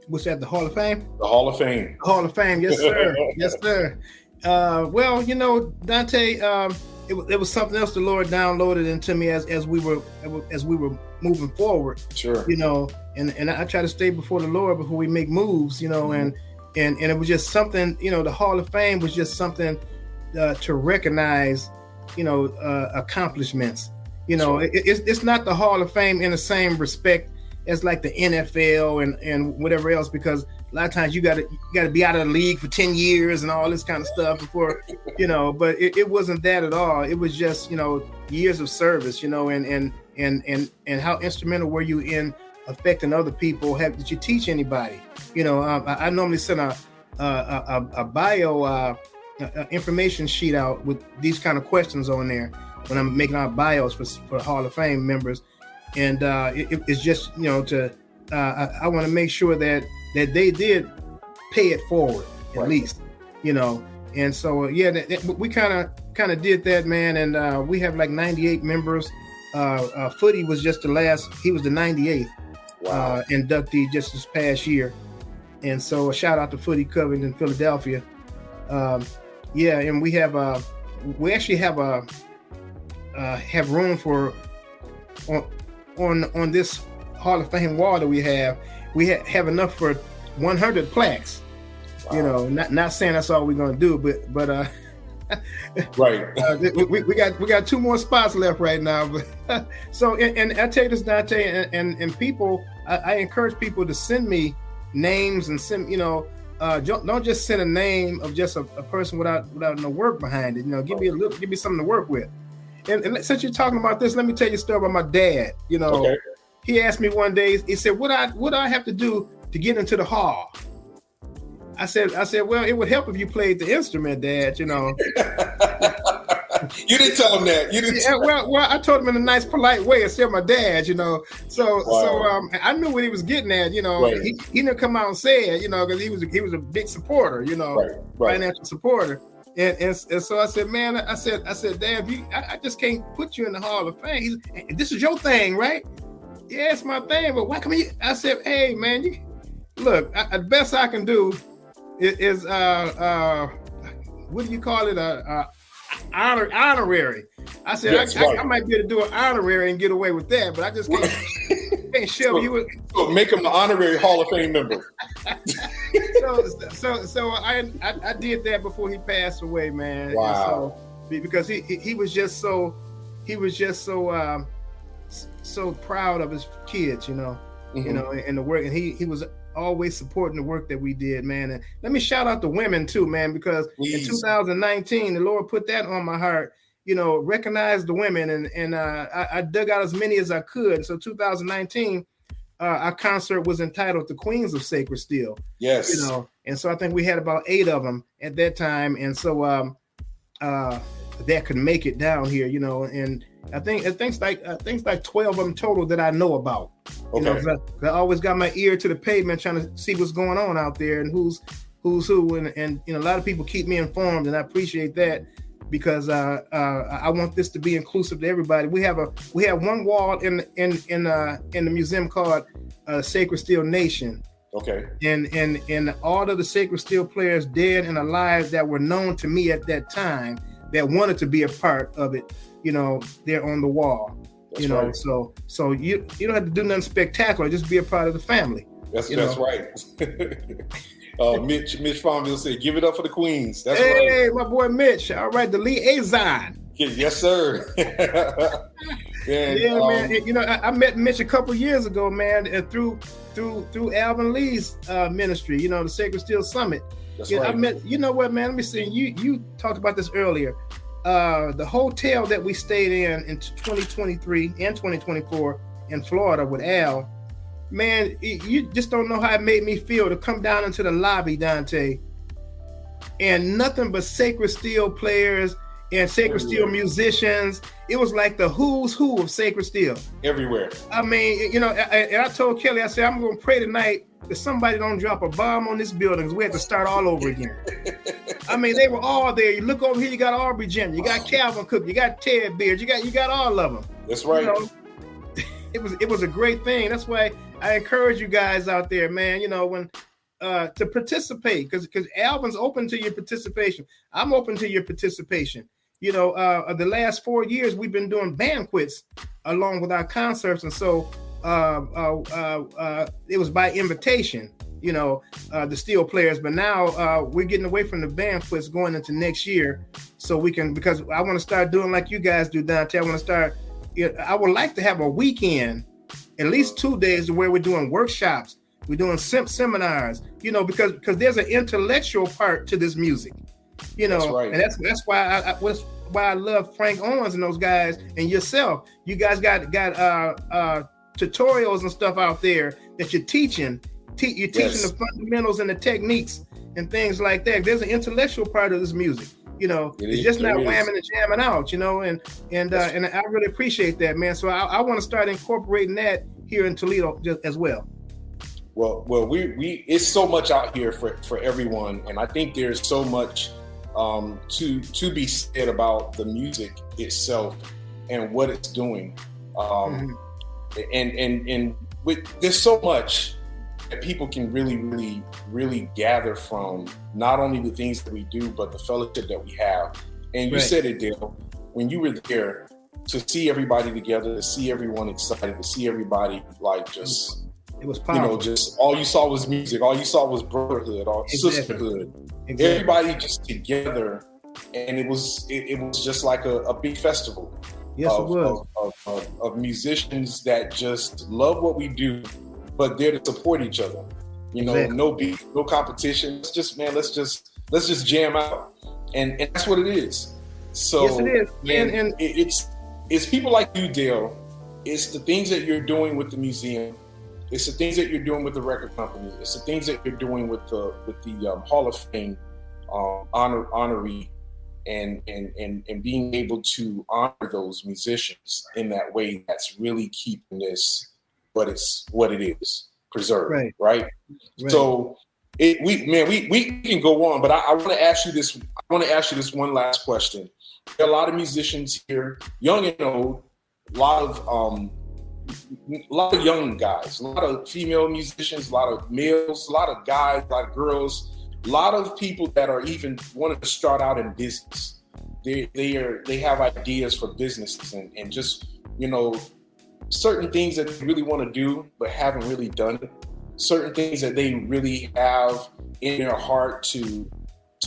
What's that, the Hall of Fame? The Hall of Fame. Hall of Fame, yes, sir. Yes, sir. Well, Dante, it was something else the Lord downloaded into me as we were moving forward. Sure. And I try to stay before the Lord before we make moves, and it was just something, the Hall of Fame was just something to recognize, accomplishments. Sure. It's not the Hall of Fame in the same respect as like the NFL and whatever else, because a lot of times you got to be out of the league for 10 years and all this kind of stuff before, but it wasn't that at all. It was just, years of service, and how instrumental were you in affecting other people? Did you teach anybody? I normally send a bio information sheet out with these kind of questions on there. when I'm making our bios for Hall of Fame members, and it's just I want to make sure that they did pay it forward at least, and so we kind of did that, man, and we have like 98 members. Footy was just he was the 98th inductee just this past year, and so a shout out to Footy Covington, Philadelphia. And we actually have room for on this Hall of Fame wall that we have enough for 100 plaques. Wow. Not saying that's all we're gonna do, but right. We got 2 more spots left right now. But so and I tell you this, Dante, and people, I encourage people to send me names and send don't just send a name of just a person without no work behind it. Give me something to work with. And since you're talking about this, let me tell you a story about my dad. Okay. He asked me one day. He said, "What do I have to do to get into the hall?" I said, "Well, it would help if you played the instrument, Dad." You didn't tell him that. You didn't. Well, I told him in a nice, polite way. I said, "My dad," So I knew what he was getting at. Right. He didn't come out and say it, because he was a big supporter, right. Financial supporter. And so I said, man, I said, Dad, I just can't put you in the Hall of Fame. This is your thing, right? Yeah, it's my thing, but why come you? I said, hey, man, look. The best I can do is what do you call it? Honorary. I said, yes, I might be able to do an honorary and get away with that, but I just can't shove you. So make him an honorary Hall of Fame member. So I did that before he passed away, man. Wow. Because he was just so proud of his kids, and the work, and he was always supporting the work that we did, man. And let me shout out the women too, man, because in 2019, the Lord put that on my heart, recognize the women, and I dug out as many as I could. So 2019, our concert was entitled "The Queens of Sacred Steel." Yes, and so I think we had about 8 of them at that time, and so that could make it down here, and I think like 12 of them total that I know about. Okay. I always got my ear to the pavement trying to see what's going on out there and who's who, and a lot of people keep me informed, and I appreciate that, because I want this to be inclusive to everybody. We have one wall in the museum called Sacred Steel Nation. Okay. And all of the Sacred Steel players, dead and alive, that were known to me at that time, that wanted to be a part of it, they're on the wall. That's right. So you don't have to do nothing spectacular, just be a part of the family. That's right. Mitch Farmville said, "Give it up for the Queens." That's right. Hey, my boy Mitch. All right, the liaison. Yes, sir. Man. I met Mitch a couple years ago, man, through Alvin Lee's ministry. The Sacred Steel Summit. That's right. I met. You know what, man? Let me see. You talked about this earlier. The hotel that we stayed in 2023 and 2024 in Florida with Al, man, you just don't know how it made me feel to come down into the lobby, Dante, and nothing but Sacred Steel players and Sacred Steel musicians. It was like the who's who of Sacred Steel. Everywhere. I mean, and I told Kelly, I said, I'm going to pray tonight that somebody don't drop a bomb on this building, because we have to start all over again. I mean, they were all there. You look over here, you got Aubrey Jim, you got Calvin Cook, you got Ted Beard, you got all of them. That's right. It was a great thing. That's why I encourage you guys out there, man, when to participate, because Alvin's open to your participation. I'm open to your participation. The last 4 years we've been doing banquets along with our concerts, and so it was by invitation, the steel players. But now we're getting away from the banquets going into next year, so we can, because I want to start doing like you guys do, Dante. I would like to have a weekend, at least 2 days, where we're doing workshops, we're doing seminars, because there's an intellectual part to this music. That's right. And that's why I love Frank Owens and those guys, and yourself. You guys got tutorials and stuff out there that you're teaching. You're teaching the fundamentals and the techniques and things like that. There's an intellectual part of this music. It's just not whamming and jamming out, and I really appreciate that, man. So I want to start incorporating that here in Toledo just as well. Well, we it's so much out here for everyone, and I think there's so much to be said about the music itself and what it's doing, and there's so much that people can really gather from, not only the things that we do, but the fellowship that we have. And you said it, Dale, when you were there, to see everybody together, to see everyone excited, to see everybody it was powerful. Just all you saw was music, all you saw was brotherhood, sisterhood. Exactly. Everybody just together, and it was just like a big festival. Yes, it was. Of musicians that just love what we do, but there to support each other. No beef, no competition. Let's just jam out, and that's what it is. So yes, it is. And it's people like you, Dale. It's the things that you're doing with the museum. It's the things that you're doing with the record company. It's the things that you're doing with the Hall of Fame honoree, and being able to honor those musicians in that way. That's really keeping this, but it's what it is, preserved, right? So we can go on, but I want to ask you this. I want to ask you this one last question. There are a lot of musicians here, young and old, a lot of young guys, a lot of female musicians, a lot of males, a lot of guys, a lot of girls, a lot of people that are even wanting to start out in business. They have ideas for businesses and just, certain things that they really want to do but haven't really done it. Certain things that they really have in their heart to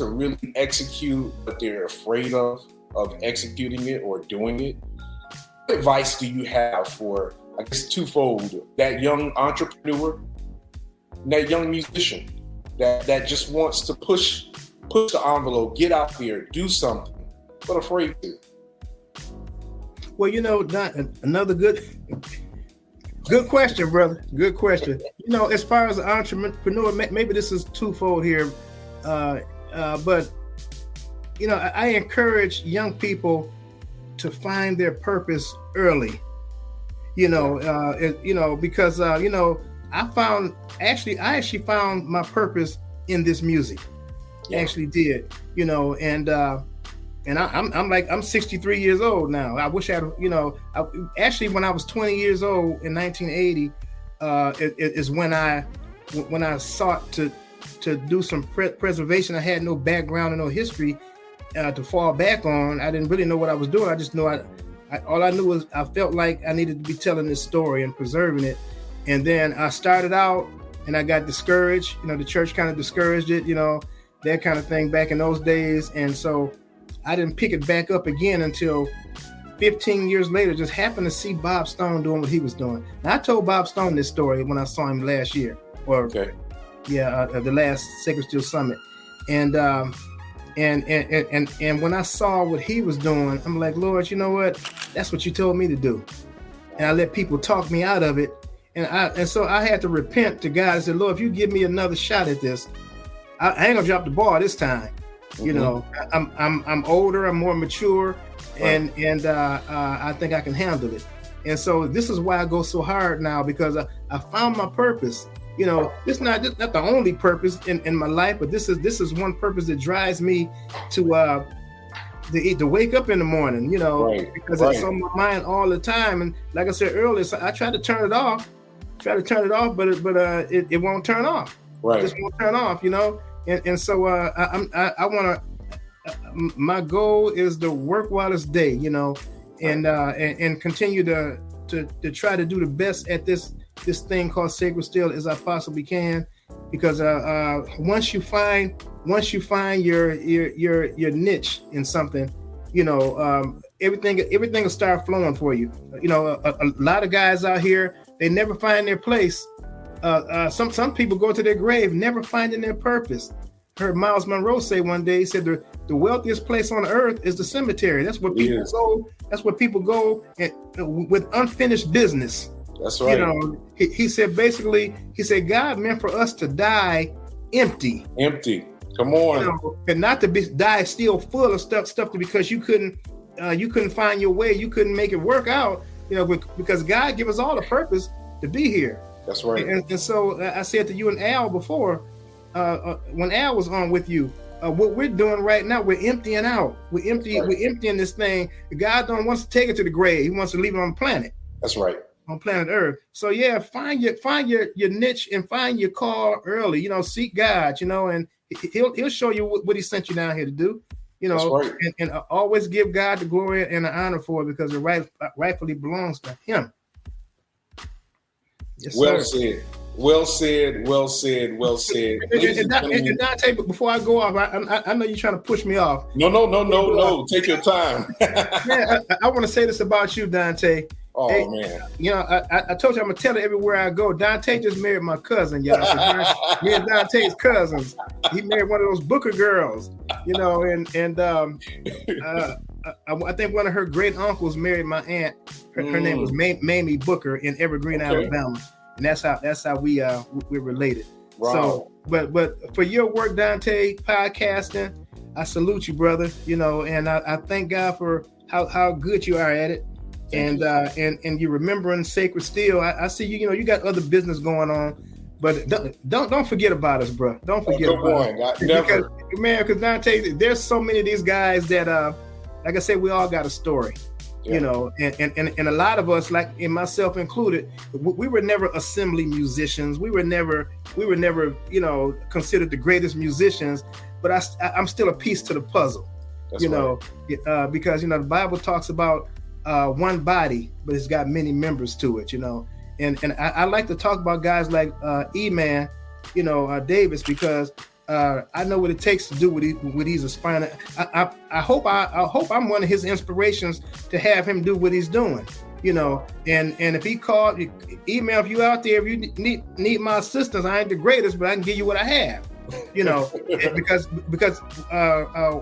really execute, but they're afraid of executing it or doing it. What advice do you have for, I guess, twofold, that young entrepreneur, that young musician that just wants to push the envelope, get out there, do something, but afraid to? Well, another good question, brother. Good question. As far as an entrepreneur, maybe this is twofold here, but I encourage young people to find their purpose early. Because I actually found my purpose in this music. Yeah. I actually did, and I'm 63 years old now. I wish actually when I was 20 years old in 1980, is when I sought to do some preservation. I had no background and no history to fall back on. I didn't really know what I was doing. I just knew all I knew was I felt like I needed to be telling this story and preserving it. And then I started out and I got discouraged. The church kind of discouraged it, that kind of thing back in those days. And so I didn't pick it back up again until 15 years later, just happened to see Bob Stone doing what he was doing. Now, I told Bob Stone this story when I saw him last year, the last Sacred Steel Summit. And when I saw what he was doing, I'm like, Lord, you know what? That's what you told me to do. And I let people talk me out of it. And so I had to repent to God. I said, Lord, if you give me another shot at this, I ain't gonna drop the ball this time. I'm older, I'm more mature, and I think I can handle it. And so this is why I go so hard now, because I found my purpose. It's not the only purpose in my life, but this is one purpose that drives me to wake up in the morning, because it's on my mind all the time. And like I said earlier, so I try to turn it off, but it won't turn off. Right. It just won't turn off, And so I want to. My goal is to work while it's day, and continue to try to do the best at this thing called Sacred Steel as I possibly can, because once you find your niche in something, everything will start flowing for you. A lot of guys out here, they never find their place. Some people go to their grave never finding their purpose. Heard Miles Monroe say one day, he said the wealthiest place on earth is the cemetery. That's where people go. That's where people go with unfinished business. That's right. He said basically, God meant for us to die empty. Empty. Come on. You know, and not to die still full of stuff because you couldn't find your way, you couldn't make it work out, you know, because God gave us all a purpose to be here. That's right. And so I said to you and Al before, when Al was on with you, what we're doing right now, we're emptying out. We're emptying this thing. God don't want us to take it to the grave. He wants to leave it on the planet. That's right. On planet Earth. So yeah, find your niche and find your call early. You know, seek God. You know, and He'll show you what He sent you down here to do. You know, right. and always give God the glory and the honor for it because it rightfully belongs to Him. Yes, well sir. said. Well said. Well said. Well said. And Dante, before I go off, I know you're trying to push me off. No. Take your time. Man, I want to say this about you, Dante. Oh, hey, man. You know, I told you I'm going to tell it everywhere I go. Dante just married my cousin, y'all. So me and Dante's cousins. He married one of those Booker girls, you know, and I think one of her great uncles married my aunt. Her name was Mamie Booker in Evergreen, Alabama. And that's how we're related. Wow. So, but for your work, Dante, podcasting, I salute you, brother. You know, and I thank God for how good you are at it. And you're remembering Sacred Steel. I see you. You know, you got other business going on, but don't forget about us, bro. Don't forget about us. Never. Because Dante, there's so many of these guys that, like I said, we all got a story. Yeah. You know, and a lot of us, like in myself included, we were never assembly musicians. We were never, you know, considered the greatest musicians. But I'm still a piece to the puzzle. That's you know, right. Because you know the Bible talks about one body, but it's got many members to it. You know, and I like to talk about guys like E-Man, you know, Davis, because I know what it takes to do what he's aspiring. I hope I'm one of his inspirations to have him do what he's doing, you know. And if he called, email if you out there, if you need my assistance, I ain't the greatest, but I can give you what I have, you know. because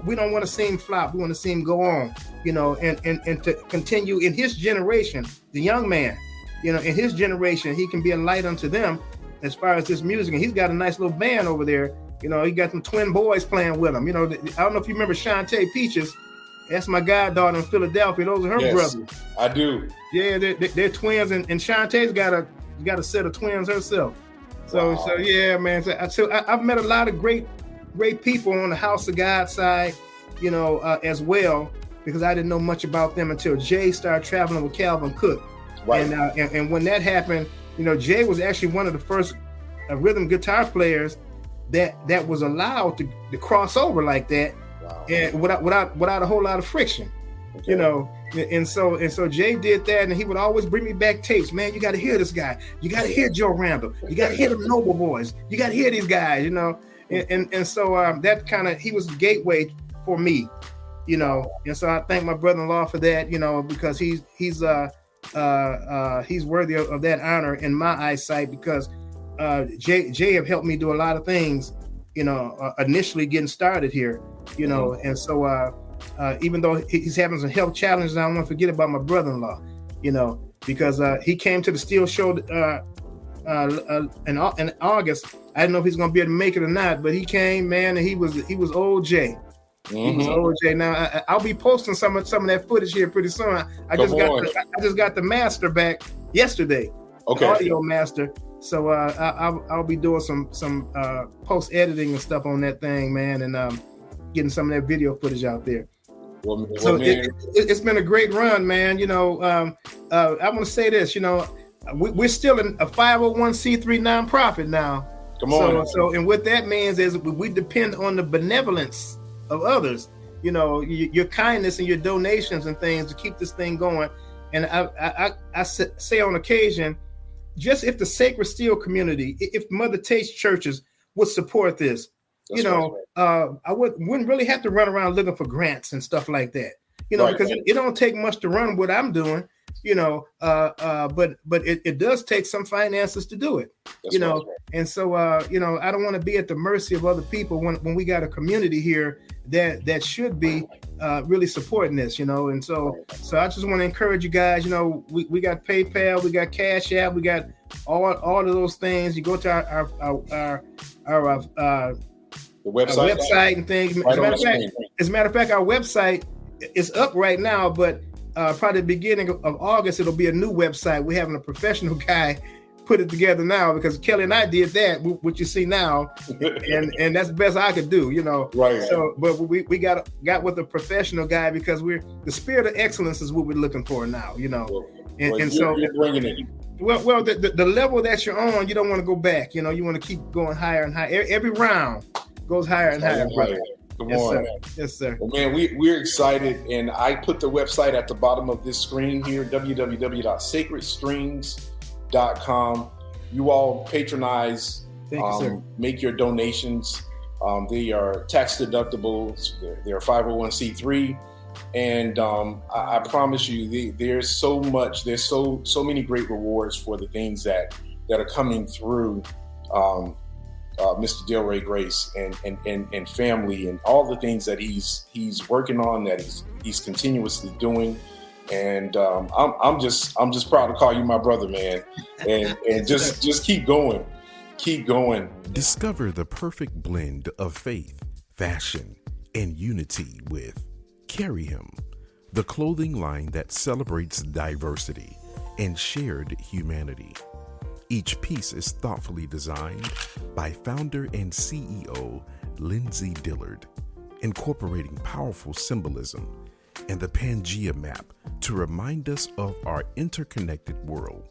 we don't want to see him flop. We want to see him go on, you know, and to continue in his generation, the young man, you know, in his generation, he can be a light unto them as far as this music. And he's got a nice little band over there. You know, he got some twin boys playing with him. You know, I don't know if you remember Shantae Peaches. That's my goddaughter in Philadelphia. Those are her brothers. I do. Yeah, they're twins, and Shantae's got a set of twins herself. So wow. So yeah, man. So I've met a lot of great people on the House of God side, you know, as well, because I didn't know much about them until Jay started traveling with Calvin Cook. Right. And when that happened, you know, Jay was actually one of the first rhythm guitar players that was allowed to cross over like that. Wow. And without a whole lot of friction, okay. You know. And so Jay did that, and he would always bring me back tapes. Man, you got to hear this guy. You got to hear Joe Randall. You got to hear the Noble Boys. You got to hear these guys, you know. And so that kind of, he was the gateway for me, you know. And so I thank my brother-in-law for that, you know, because he's worthy of that honor in my eyesight, because Jay have helped me do a lot of things, you know, initially getting started here, you know. And so even though he's having some health challenges, I don't want to forget about my brother-in-law, you know, because he came to the Steel Show in August. I didn't know if he's going to be able to make it or not, but he came, man, and he was old Jay. Mm-hmm. He was old Jay. Now I'll be posting some of that footage here pretty soon. I just got the master back yesterday. Okay. The audio master. So I'll be doing some post editing and stuff on that thing, man, and getting some of that video footage out there. It's been a great run, man. You know, I want to say this. You know, we're still in a 501c3 nonprofit now. Come on. So and what that means is we depend on the benevolence of others. You know, your kindness and your donations and things to keep this thing going. And I say on occasion, just if the Sacred Steel community, if Mother Tate's churches would support this, that's, you know, right. I wouldn't really have to run around looking for grants and stuff like that, you know, right, because it don't take much to run what I'm doing, you know, but it does take some finances to do it, that's, you know, right. And so, you know, I don't want to be at the mercy of other people when we got a community here that should be really supporting this, you know. And so I just want to encourage you guys, you know, we got PayPal, we got Cash App, we got all of those things. You go to our The website, and things. Right As a matter of fact, our website is up right now, but probably the beginning of August, it'll be a new website. We're having a professional guy put it together now, because Kelly and I did that, what you see now, and that's the best I could do, you know. Right. So, but we got with a professional guy, because the spirit of excellence is what we're looking for now, you know. So you're bringing it. Well, the level that you're on, you don't want to go back. You know, you want to keep going higher and higher. Every round goes higher and higher. Come on. Yes, sir. Well, man, we're excited, and I put the website at the bottom of this screen here, www.sacredstrings.com. You all patronize, Thank you, sir. Make your donations. They are tax deductible. They're 501c3. And I promise you, there's so much. There's so many great rewards for the things that are coming through Mr. Delray Grace and family, and all the things that he's working on, that he's continuously doing. And I'm just proud to call you my brother, man. And just keep going. Discover the perfect blend of faith, fashion, and unity with Carry Him, the clothing line that celebrates diversity and shared humanity. Each piece is thoughtfully designed by founder and CEO Lindsay Dillard, incorporating powerful symbolism and the Pangea map to remind us of our interconnected world.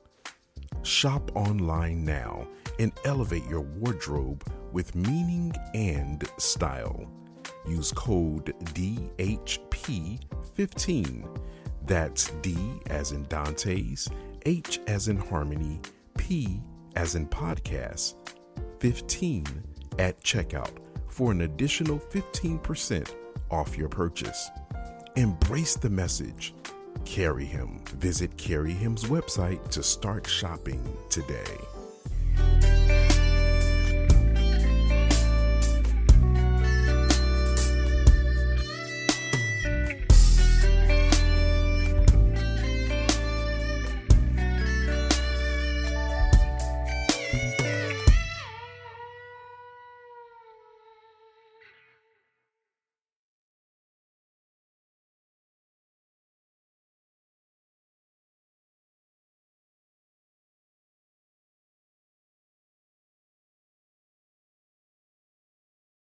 Shop online now and elevate your wardrobe with meaning and style. Use code DHP15. That's D as in Dante's, H as in Harmony, P as in podcast, 15 at checkout for an additional 15% off your purchase. Embrace the message. Carry Him. Visit Carry Him's website to start shopping today.